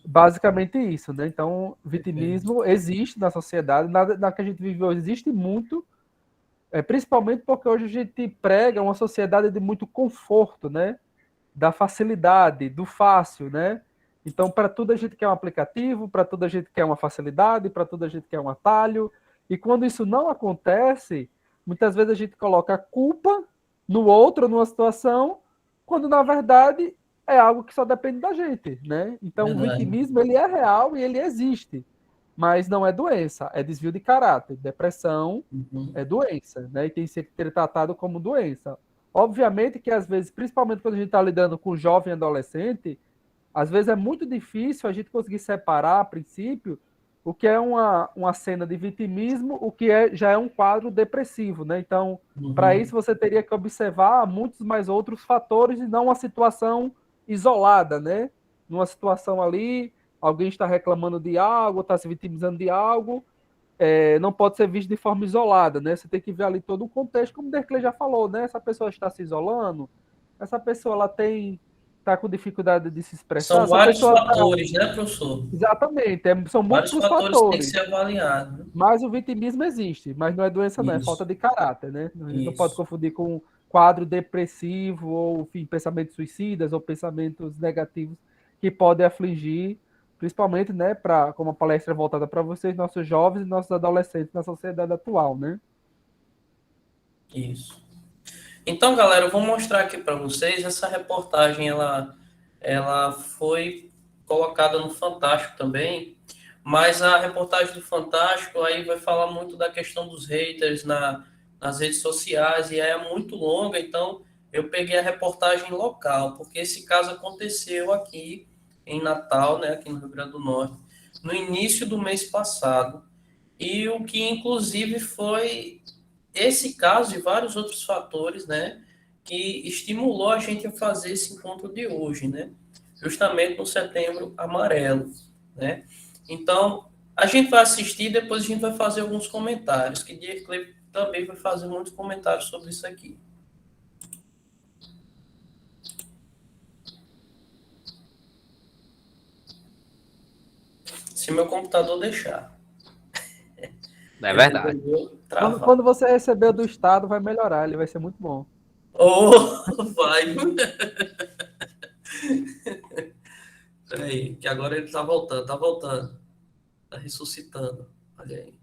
basicamente isso, né? Então, vitimismo existe na sociedade, na que a gente vive hoje existe muito, principalmente porque hoje a gente prega uma sociedade de muito conforto, né? Da facilidade, do fácil, né? Então, para tudo a gente quer um aplicativo, para tudo a gente quer uma facilidade, para tudo a gente quer um atalho. E quando isso não acontece, muitas vezes a gente coloca a culpa no outro, numa situação, quando na verdade é algo que só depende da gente, né? Então, o vitimismo ele é real e ele existe. mas não é doença, é desvio de caráter. Depressão é doença, né? E tem que ser tratado como doença. Obviamente que às vezes, principalmente quando a gente está lidando com jovem e adolescente, às vezes é muito difícil a gente conseguir separar, a princípio, o que é uma cena de vitimismo, o que já é um quadro depressivo, né? Então, para isso você teria que observar muitos mais outros fatores e não uma situação isolada, né? Numa situação ali, alguém está reclamando de algo, está se vitimizando de algo, não pode ser visto de forma isolada, né? Você tem que ver ali todo o contexto, como o Derkley já falou, né? Essa pessoa está se isolando, essa pessoa ela está com dificuldade de se expressar. São essa vários pessoa fatores, né, professor? Exatamente, são Vários múltiplos fatores que têm que fatores. ser avaliados, né? Mas o vitimismo existe, mas não é doença, não, é Isso. falta de caráter, né? A gente não Isso. pode confundir com quadro depressivo, ou enfim, pensamentos suicidas, ou pensamentos negativos que podem afligir, principalmente, né, como a palestra é voltada para vocês, nossos jovens e nossos adolescentes na sociedade atual, né? Isso. Então, galera, eu vou mostrar aqui para vocês essa reportagem, ela foi colocada no Fantástico também, mas a reportagem do Fantástico aí vai falar muito da questão dos haters nas redes sociais, e é muito longa, então eu peguei a reportagem local, porque esse caso aconteceu aqui em Natal, né, aqui no Rio Grande do Norte, no início do mês passado, e o que inclusive foi esse caso e vários outros fatores, né, que estimulou a gente a fazer esse encontro de hoje, né, justamente no Setembro Amarelo, né. Então, a gente vai assistir e depois a gente vai fazer alguns comentários, que Derkley também vai fazer muitos comentários sobre isso aqui. Se meu computador deixar. É verdade. Quando você receber do Estado, vai melhorar, ele vai ser muito bom. Oh, vai. Peraí, que agora ele tá voltando. Tá ressuscitando. Olha aí.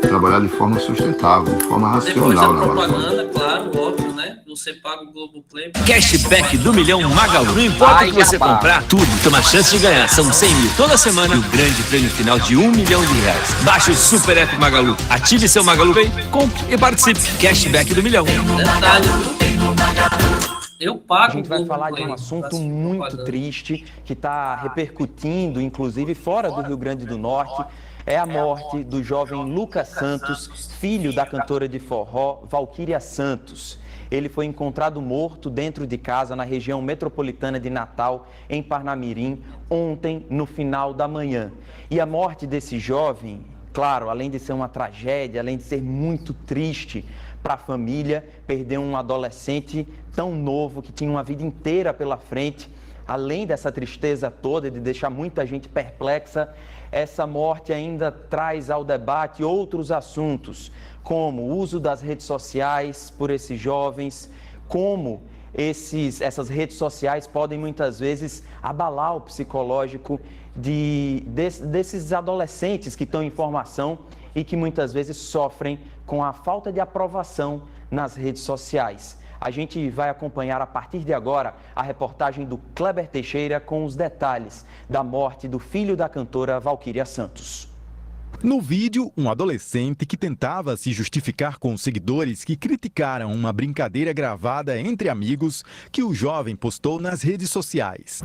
Trabalhar de forma sustentável, de forma Depois da racional na propaganda, claro, óbvio, né? Você paga o Globoplay. Cashback do Milhão Magalu. Não importa o que você comprar, tudo tem uma chance de ganhar. São 100 mil toda semana e o grande prêmio final de R$1 milhão. Baixe o Super App Magalu, ative seu Magalu Pay, compre e participe. Cashback do Milhão. Detalhe, eu pago. A gente vai falar de um assunto muito triste que está repercutindo, inclusive fora do Rio Grande do Norte. É a morte do jovem Lucas Santos, filho da cantora de forró Valquíria Santos. Ele foi encontrado morto dentro de casa na região metropolitana de Natal, em Parnamirim, ontem, no final da manhã. E a morte desse jovem, claro, além de ser uma tragédia, além de ser muito triste para a família, perder um adolescente tão novo, que tinha uma vida inteira pela frente, além dessa tristeza toda de deixar muita gente perplexa, essa morte ainda traz ao debate outros assuntos, como o uso das redes sociais por esses jovens, como essas redes sociais podem muitas vezes abalar o psicológico desses adolescentes que estão em formação e que muitas vezes sofrem com a falta de aprovação nas redes sociais. A gente vai acompanhar a partir de agora a reportagem do Kleber Teixeira com os detalhes da morte do filho da cantora Valquíria Santos. No vídeo, um adolescente que tentava se justificar com os seguidores que criticaram uma brincadeira gravada entre amigos que o jovem postou nas redes sociais.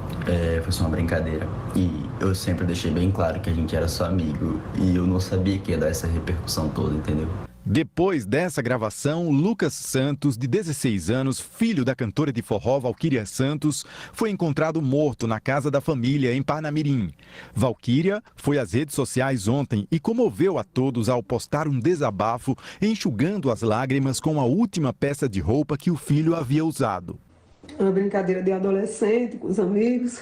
Foi só uma brincadeira e eu sempre deixei bem claro que a gente era só amigo e eu não sabia que ia dar essa repercussão toda, entendeu? Depois dessa gravação, Lucas Santos, de 16 anos, filho da cantora de forró Valquíria Santos, foi encontrado morto na casa da família em Parnamirim. Valquíria foi às redes sociais ontem e comoveu a todos ao postar um desabafo, enxugando as lágrimas com a última peça de roupa que o filho havia usado. Uma brincadeira de adolescente com os amigos.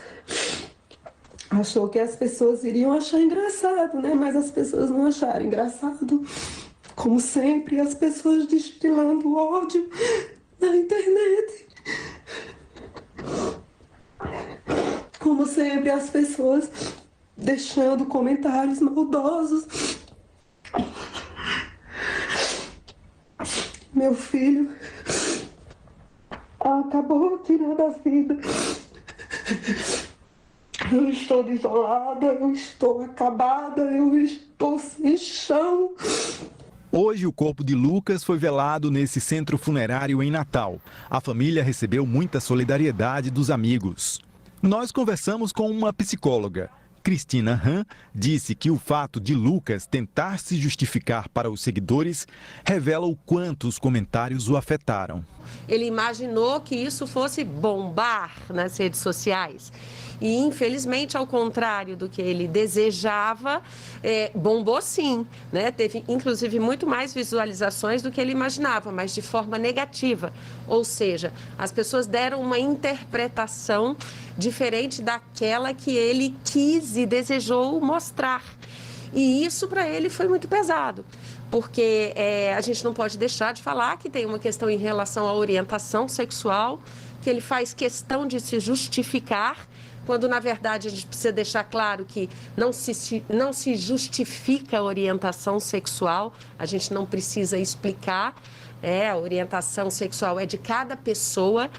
Achou que as pessoas iriam achar engraçado, né? Mas as pessoas não acharam engraçado. Como sempre, as pessoas destilando ódio na internet. Como sempre, as pessoas deixando comentários maldosos. Meu filho acabou tirando a vida. Eu estou desolada, eu estou acabada, eu estou sem chão. Hoje, o corpo de Lucas foi velado nesse centro funerário em Natal. A família recebeu muita solidariedade dos amigos. Nós conversamos com uma psicóloga. Cristina Han disse que o fato de Lucas tentar se justificar para os seguidores revela o quanto os comentários o afetaram. Ele imaginou que isso fosse bombar nas redes sociais. E, infelizmente, ao contrário do que ele desejava, bombou sim, né? Teve, inclusive, muito mais visualizações do que ele imaginava, mas de forma negativa. Ou seja, as pessoas deram uma interpretação diferente daquela que ele quis e desejou mostrar. E isso, para ele, foi muito pesado. Porque a gente não pode deixar de falar que tem uma questão em relação à orientação sexual, que ele faz questão de se justificar, quando, na verdade, a gente precisa deixar claro que não se justifica a orientação sexual, a gente não precisa explicar, a orientação sexual é de cada pessoa,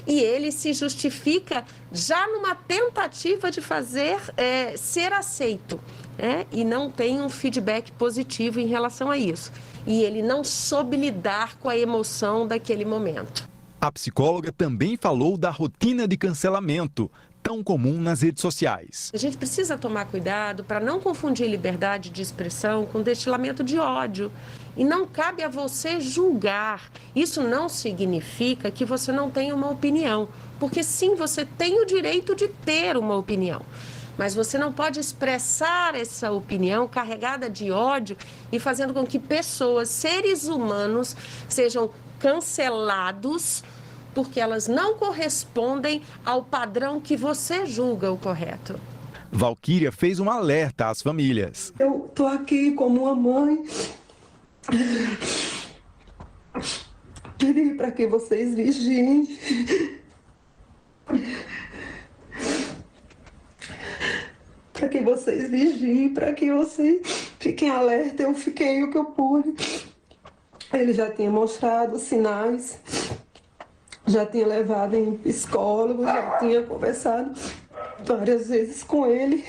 e ele se justifica já numa tentativa de fazer ser aceito, e não tem um feedback positivo em relação a isso. E ele não soube lidar com a emoção daquele momento. A psicóloga também falou da rotina de cancelamento, tão comum nas redes sociais. A gente precisa tomar cuidado para não confundir liberdade de expressão com destilamento de ódio. E não cabe a você julgar. Isso não significa que você não tenha uma opinião, porque sim, você tem o direito de ter uma opinião. Mas você não pode expressar essa opinião carregada de ódio e fazendo com que pessoas, seres humanos, sejam cancelados porque elas não correspondem ao padrão que você julga o correto. Valquíria fez um alerta às famílias. Eu estou aqui como uma mãe. Pedir para que vocês vigiem. Para que vocês vigiem, para que vocês fiquem alerta. Eu fiquei o que eu pude. Ele já tinha mostrado sinais, já tinha levado em psicólogo, já tinha conversado várias vezes com ele.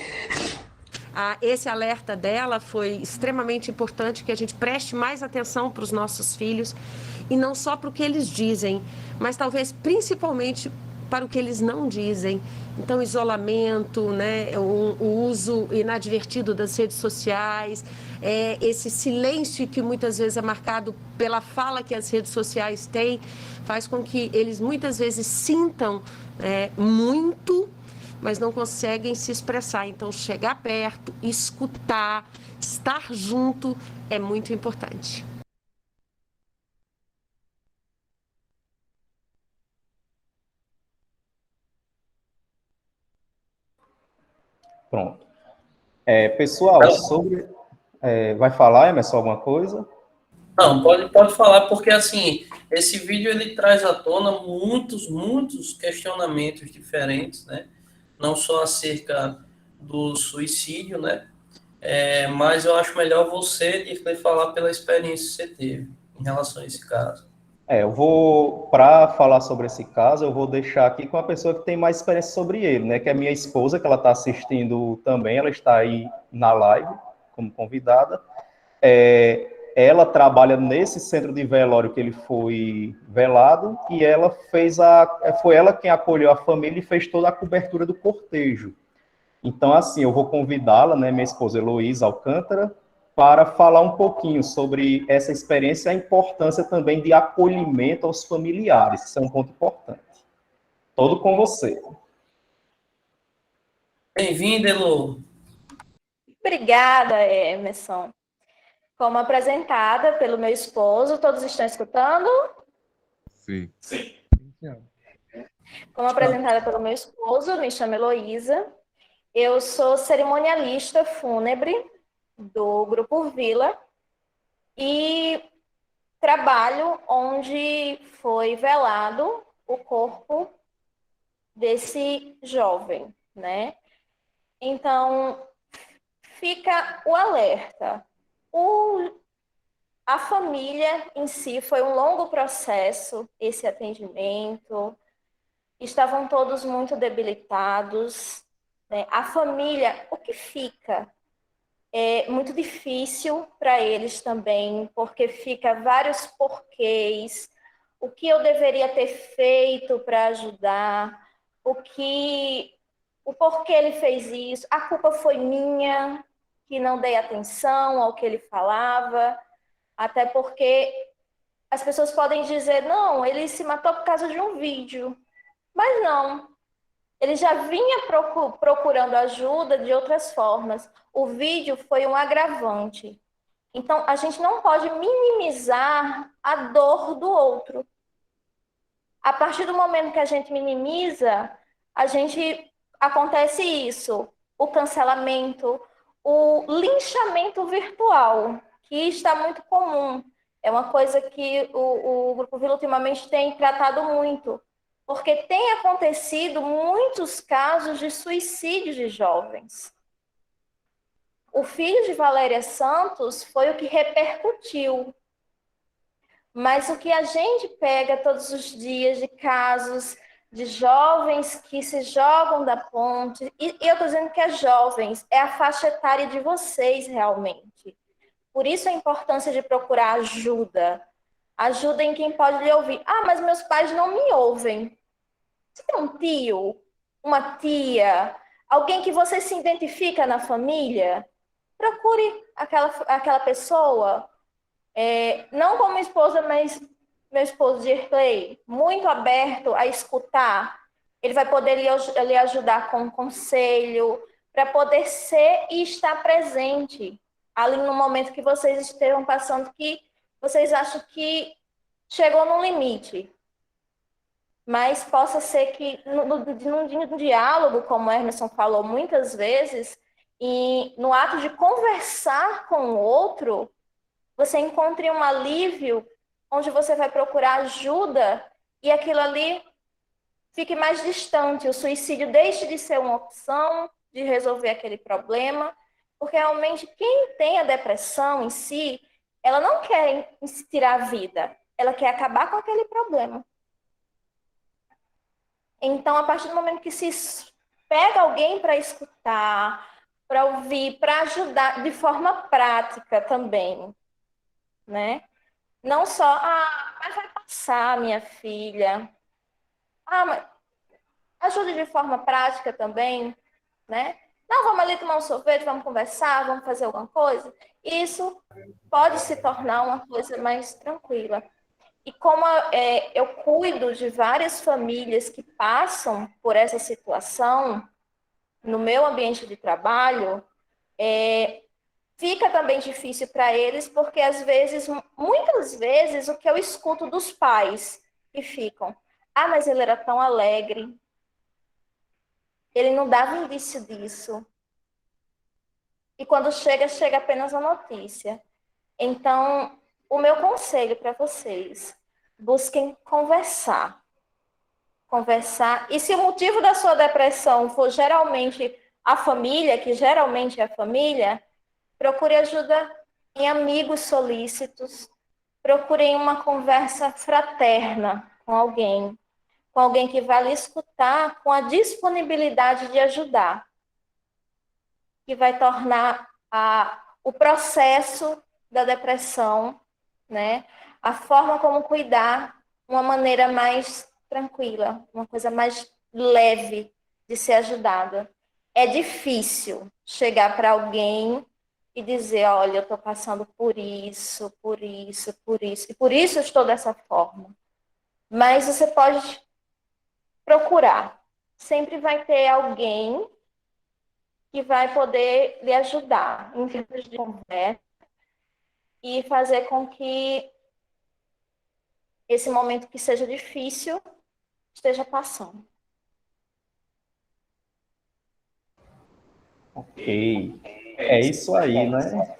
Esse alerta dela foi extremamente importante, que a gente preste mais atenção para os nossos filhos, e não só para o que eles dizem, mas talvez principalmente para o que eles não dizem. Então, isolamento, né, o uso inadvertido das redes sociais, esse silêncio que muitas vezes é marcado pela fala que as redes sociais têm, faz com que eles muitas vezes sintam muito, mas não conseguem se expressar. Então, chegar perto, escutar, estar junto é muito importante. Pronto. Pessoal, sobre... vai falar, Emerson, alguma coisa? Não, pode falar, porque assim, esse vídeo ele traz à tona muitos questionamentos diferentes, né? Não só acerca do suicídio, né? Mas eu acho melhor você falar pela experiência que você teve em relação a esse caso. Eu vou, para falar sobre esse caso, eu vou deixar aqui com a pessoa que tem mais experiência sobre ele, né? Que é a minha esposa, que ela está assistindo também, ela está aí na live como convidada. Ela trabalha nesse centro de velório que ele foi velado, e ela foi ela quem acolheu a família e fez toda a cobertura do cortejo. Então, assim, eu vou convidá-la, né, minha esposa Heloísa Alcântara, para falar um pouquinho sobre essa experiência e a importância também de acolhimento aos familiares. Isso é um ponto importante. Todo com você. Bem-vinda, Elo. Obrigada, Emerson. Como apresentada pelo meu esposo, todos estão escutando? Sim. Como apresentada pelo meu esposo, me chamo Heloísa. Eu sou cerimonialista fúnebre do Grupo Vila e trabalho onde foi velado o corpo desse jovem, né? Então, fica o alerta. A família em si foi um longo processo, esse atendimento, estavam todos muito debilitados, né? A família, o que fica? É muito difícil para eles também, porque fica vários porquês, o que eu deveria ter feito para ajudar, o porquê ele fez isso, a culpa foi minha, que não dei atenção ao que ele falava, até porque as pessoas podem dizer, não, ele se matou por causa de um vídeo, mas não. Ele já vinha procurando ajuda de outras formas. O vídeo foi um agravante. Então, a gente não pode minimizar a dor do outro. A partir do momento que a gente minimiza, acontece isso, o cancelamento, o linchamento virtual, que está muito comum. É uma coisa que o Grupo Vila ultimamente tem tratado muito, porque tem acontecido muitos casos de suicídio de jovens. O filho de Valéria Santos foi o que repercutiu. Mas o que a gente pega todos os dias de casos de jovens que se jogam da ponte, e eu estou dizendo que é jovens, é a faixa etária de vocês realmente. Por isso a importância de procurar ajuda. Ajuda em quem pode lhe ouvir. Ah, mas meus pais não me ouvem. Você tem um tio, uma tia, alguém que você se identifica na família? Procure aquela pessoa. Não como esposa, mas meu esposo Dirley, muito aberto a escutar. Ele vai poder lhe ajudar com um conselho, para poder ser e estar presente ali no momento que vocês estejam passando, que vocês acham que chegou no limite. Mas possa ser que num diálogo, como o Emerson falou muitas vezes, e no ato de conversar com o outro, você encontre um alívio onde você vai procurar ajuda e aquilo ali fique mais distante. O suicídio deixe de ser uma opção de resolver aquele problema, porque realmente quem tem a depressão em si, ela não quer tirar a vida, ela quer acabar com aquele problema. Então, a partir do momento que se pega alguém para escutar, para ouvir, para ajudar de forma prática também, né? Não só, mas vai passar, minha filha. Mas ajude de forma prática também, né? Não, vamos ali tomar um sorvete, vamos conversar, vamos fazer alguma coisa. Isso pode se tornar uma coisa mais tranquila. E como eu cuido de várias famílias que passam por essa situação no meu ambiente de trabalho, fica também difícil para eles, porque às vezes, muitas vezes, o que eu escuto dos pais que ficam, mas ele era tão alegre, ele não dava indício disso. E quando chega apenas a notícia. Então, o meu conselho para vocês, busquem conversar. Conversar. E se o motivo da sua depressão for geralmente a família, que geralmente é a família, procure ajuda em amigos solícitos, procurem uma conversa fraterna com alguém que vai lhe escutar com a disponibilidade de ajudar, que vai tornar o processo da depressão, né, a forma como cuidar, uma maneira mais tranquila, uma coisa mais leve de ser ajudada. É difícil chegar para alguém e dizer, olha, eu estou passando por isso, por isso, por isso, e por isso eu estou dessa forma. Mas você pode procurar. Sempre vai ter alguém que vai poder lhe ajudar em termos de conversa e fazer com que esse momento que seja difícil esteja passando. Ok. É isso aí, né?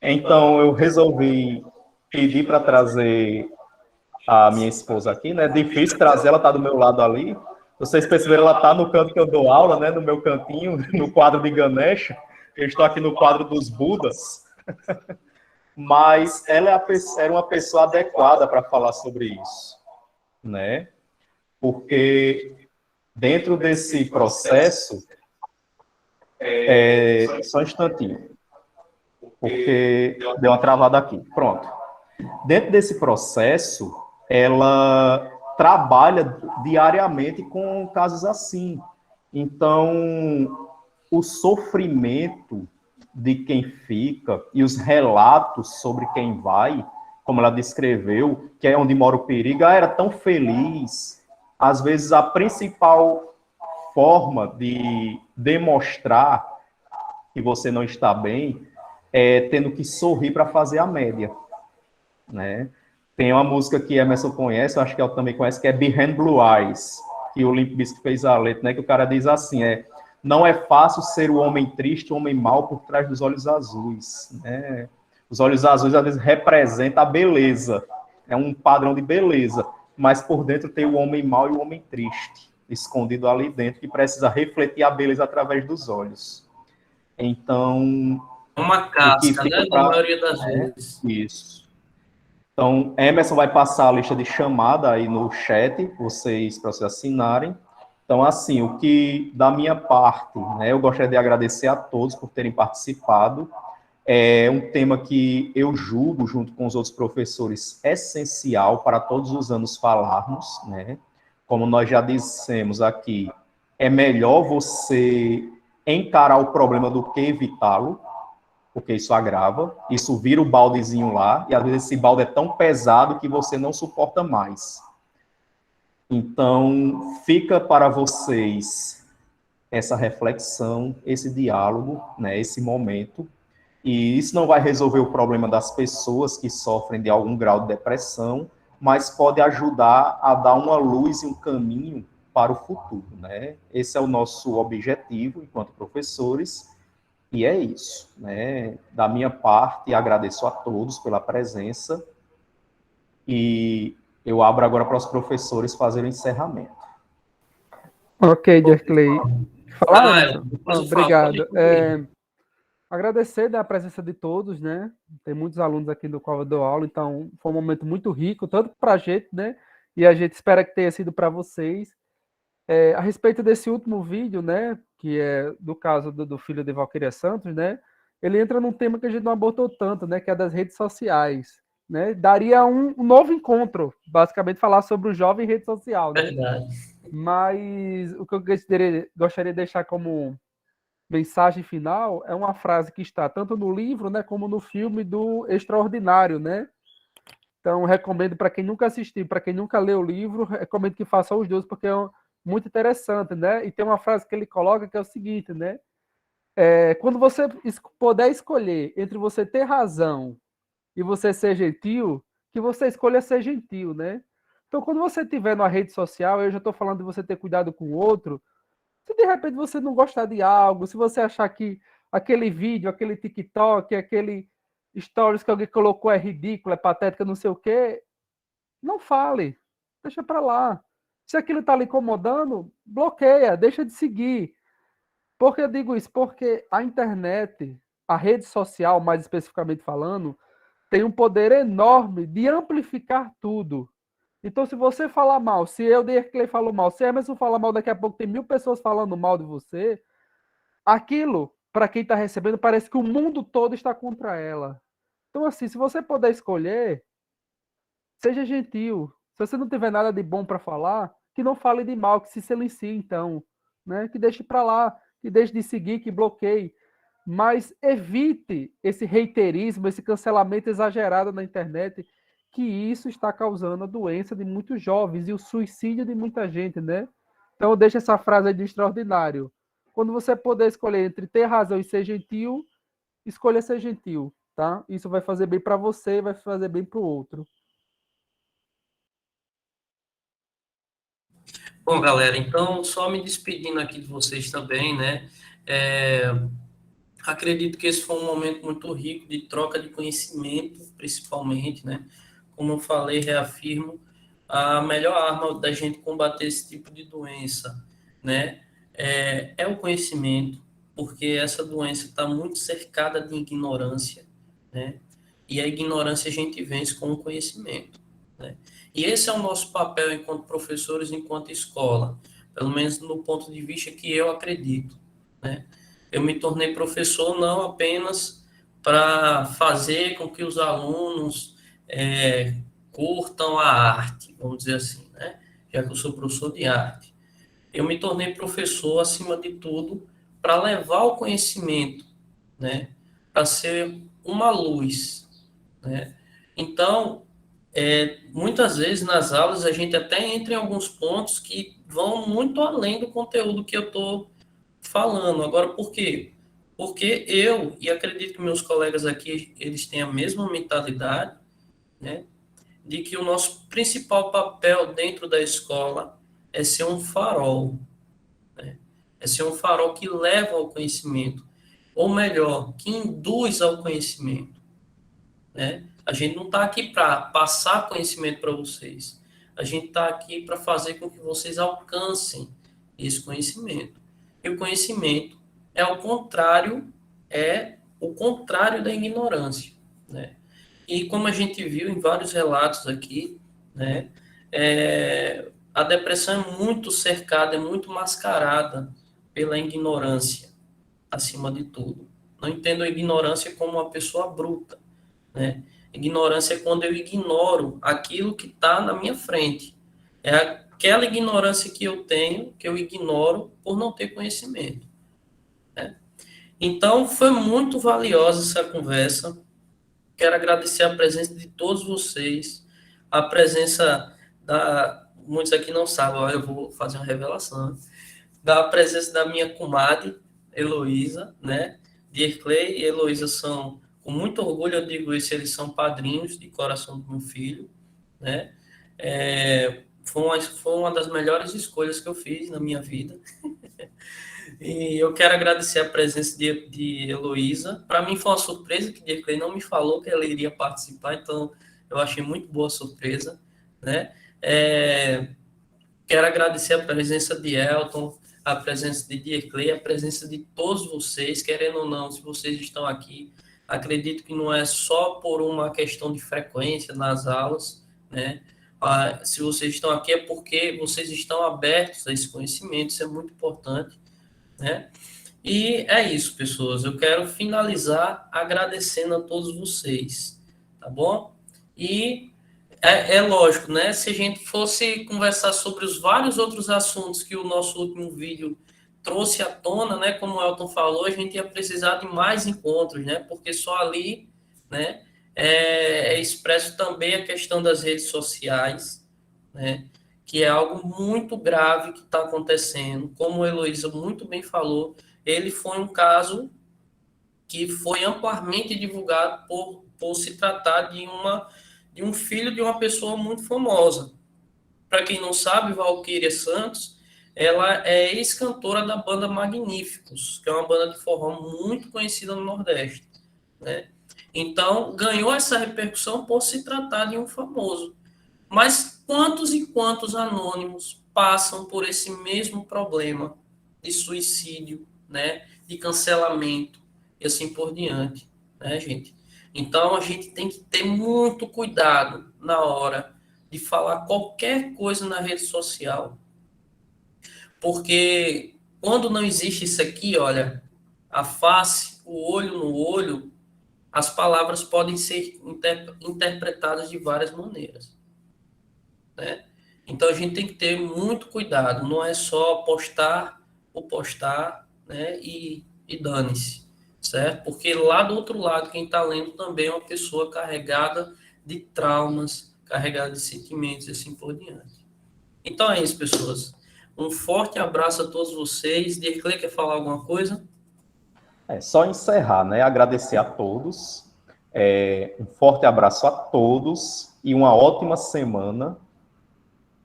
Então, eu resolvi pedir para trazer a minha esposa aqui, né? Difícil trazer, ela está do meu lado ali. Vocês perceberam, ela está no canto que eu dou aula, né? No meu cantinho, no quadro de Ganesha. Eu estou aqui no quadro dos Budas. Mas ela era uma pessoa adequada para falar sobre isso, né? porque dentro desse processo, só um instantinho, porque deu uma travada aqui, pronto. Dentro desse processo, ela trabalha diariamente com casos assim. Então, o sofrimento de quem fica e os relatos sobre quem vai, como ela descreveu, que é onde mora o perigo, era tão feliz. Às vezes, a principal forma de demonstrar que você não está bem é tendo que sorrir para fazer a média, né? Tem uma música que Emerson conhece, eu acho que ela também conhece, que é Behind Blue Eyes, que o Limp Bizkit fez a letra, né? Que o cara diz assim, não é fácil ser o homem triste, o homem mau por trás dos olhos azuis, né? Os olhos azuis, às vezes, representam a beleza, é um padrão de beleza, mas por dentro tem o homem mau e o homem triste, escondido ali dentro, que precisa refletir a beleza através dos olhos. Então... Uma casca, né? Na maioria das vezes. Isso. Então, Emerson vai passar a lista de chamada aí no chat, para vocês assinarem. Então, assim, o que, da minha parte, né, eu gostaria de agradecer a todos por terem participado. É um tema que eu julgo, junto com os outros professores, essencial para todos os anos falarmos, né? Como nós já dissemos aqui, é melhor você encarar o problema do que evitá-lo, porque isso agrava, isso vira o baldezinho lá, e às vezes esse balde é tão pesado que você não suporta mais. Então, fica para vocês essa reflexão, esse diálogo, né, esse momento, e isso não vai resolver o problema das pessoas que sofrem de algum grau de depressão, mas pode ajudar a dar uma luz e um caminho para o futuro, né? Esse é o nosso objetivo enquanto professores, e é isso, né? Da minha parte, agradeço a todos pela presença, e eu abro agora para os professores fazerem o encerramento. Ok, Derclay. Obrigado. Agradecer, né, a presença de todos, né? Tem muitos alunos aqui do qual eu dou aula, então foi um momento muito rico, tanto para a gente, né? E a gente espera que tenha sido para vocês. A respeito desse último vídeo, né? Que é do caso do filho de Valquíria Santos, né? Ele entra num tema que a gente não abordou tanto, né? Que é das redes sociais, né? Daria um novo encontro, basicamente falar sobre o jovem em rede social, né? Verdade. Mas o que eu gostaria de deixar como mensagem final é uma frase que está tanto no livro, né, como no filme do Extraordinário, né? Então, recomendo para quem nunca assistiu, para quem nunca leu o livro, recomendo que faça os dois, porque é muito interessante, né? E tem uma frase que ele coloca que é o seguinte, né? Quando você puder escolher entre você ter razão e você ser gentil, que você escolha ser gentil, né? Então, quando você estiver na rede social, eu já estou falando de você ter cuidado com o outro, se de repente você não gostar de algo, se você achar que aquele vídeo, aquele TikTok, aquele stories que alguém colocou é ridículo, é patético, não sei o quê, não fale, deixa para lá. Se aquilo está lhe incomodando, bloqueia, deixa de seguir. Por que eu digo isso? Porque a internet, a rede social, mais especificamente falando, tem um poder enorme de amplificar tudo. Então, se você falar mal, se eu, Derclay, falo mal, se Emerson falar mal, daqui a pouco tem 1000 pessoas falando mal de você, aquilo, para quem está recebendo, parece que o mundo todo está contra ela. Então, assim, se você puder escolher, seja gentil. Se você não tiver nada de bom para falar, que não fale de mal, que se silencie, então. Né? Que deixe para lá, que deixe de seguir, que bloqueie. Mas evite esse reiterismo, esse cancelamento exagerado na internet, que isso está causando a doença de muitos jovens e o suicídio de muita gente, né? Então, eu deixo essa frase aí de Extraordinário. Quando você puder escolher entre ter razão e ser gentil, escolha ser gentil, tá? Isso vai fazer bem para você e vai fazer bem para o outro. Bom, galera, então, só me despedindo aqui de vocês também, né? Acredito que esse foi um momento muito rico de troca de conhecimento, principalmente, né? Como eu falei, reafirmo, a melhor arma da gente combater esse tipo de doença, né? É o conhecimento, porque essa doença está muito cercada de ignorância, né? E a ignorância a gente vence com o conhecimento, né? E esse é o nosso papel enquanto professores, enquanto escola, pelo menos no ponto de vista que eu acredito, né? Eu me tornei professor não apenas para fazer com que os alunos curtam a arte, vamos dizer assim, né? Já que eu sou professor de arte. Eu me tornei professor, acima de tudo, para levar o conhecimento, né? Para ser uma luz, né? Então, muitas vezes nas aulas a gente até entra em alguns pontos que vão muito além do conteúdo que eu estou falando. Agora, por quê? Porque eu, e acredito que meus colegas aqui, eles têm a mesma mentalidade, né? De que o nosso principal papel dentro da escola é ser um farol, né? É ser um farol que leva ao conhecimento, ou melhor, que induz ao conhecimento, né? A gente não está aqui para passar conhecimento para vocês. A gente está aqui para fazer com que vocês alcancem esse conhecimento. E o conhecimento é o contrário da ignorância, né? E como a gente viu em vários relatos aqui, né, a depressão é muito cercada, é muito mascarada pela ignorância, acima de tudo. Não entendo a ignorância como uma pessoa bruta, né? Ignorância é quando eu ignoro aquilo que está na minha frente. É aquela ignorância que eu tenho, que eu ignoro por não ter conhecimento, né? Então, foi muito valiosa essa conversa. Quero agradecer a presença de todos vocês, a presença muitos aqui não sabem, eu vou fazer uma revelação, da presença da minha comadre, Heloísa, né? Dircley e Heloísa são, com muito orgulho eu digo isso, eles são padrinhos de coração do meu filho, né? Foi uma das melhores escolhas que eu fiz na minha vida. E eu quero agradecer a presença de Heloísa. Para mim foi uma surpresa que Dircley não me falou que ela iria participar, então eu achei muito boa a surpresa, né? Quero agradecer a presença de Elton, a presença de Dircley, a presença de todos vocês, querendo ou não, se vocês estão aqui, acredito que não é só por uma questão de frequência nas aulas, né? Se vocês estão aqui é porque vocês estão abertos a esse conhecimento, isso é muito importante, né? E é isso, pessoas. Eu quero finalizar agradecendo a todos vocês, tá bom? E é lógico, né? Se a gente fosse conversar sobre os vários outros assuntos que o nosso último vídeo trouxe à tona, né? Como o Elton falou, a gente ia precisar de mais encontros, né? Porque só ali, né? É expresso também a questão das redes sociais, né? Que é algo muito grave que está acontecendo. Como a Heloísa muito bem falou, ele foi um caso que foi amplamente divulgado por se tratar de um filho de uma pessoa muito famosa. Para quem não sabe, Valquíria Santos, ela é ex-cantora da banda Magníficos, que é uma banda de forró muito conhecida no Nordeste, né? Então, ganhou essa repercussão por se tratar de um famoso. Mas quantos e quantos anônimos passam por esse mesmo problema de suicídio, né, de cancelamento e assim por diante, né, gente? Então, a gente tem que ter muito cuidado na hora de falar qualquer coisa na rede social, porque quando não existe isso aqui, olha, a face, o olho no olho, as palavras podem ser interpretadas de várias maneiras, né? Então a gente tem que ter muito cuidado, não é só postar, né, e dane-se, certo? Porque lá do outro lado, quem está lendo também é uma pessoa carregada de traumas, carregada de sentimentos e assim por diante. Então é isso, pessoas. Um forte abraço a todos vocês. Dircley, quer falar alguma coisa? Só encerrar, né? Agradecer a todos. Um forte abraço a todos e uma ótima semana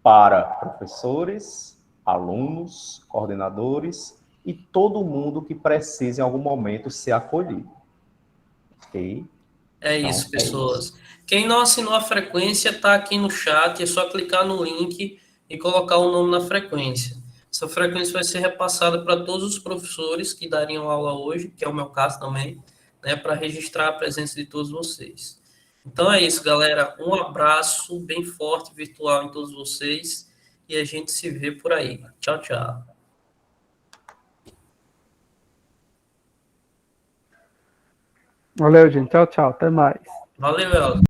para professores, alunos, coordenadores e todo mundo que precise em algum momento ser acolhido. Ok? É isso, pessoas. Quem não assinou a frequência está aqui no chat, é só clicar no link e colocar o nome na frequência. Essa frequência vai ser repassada para todos os professores que dariam aula hoje, que é o meu caso também, né, para registrar a presença de todos vocês. Então é isso, galera. Um abraço bem forte, virtual em todos vocês. E a gente se vê por aí. Tchau, tchau. Valeu, gente. Tchau, tchau. Até mais. Valeu, Elton.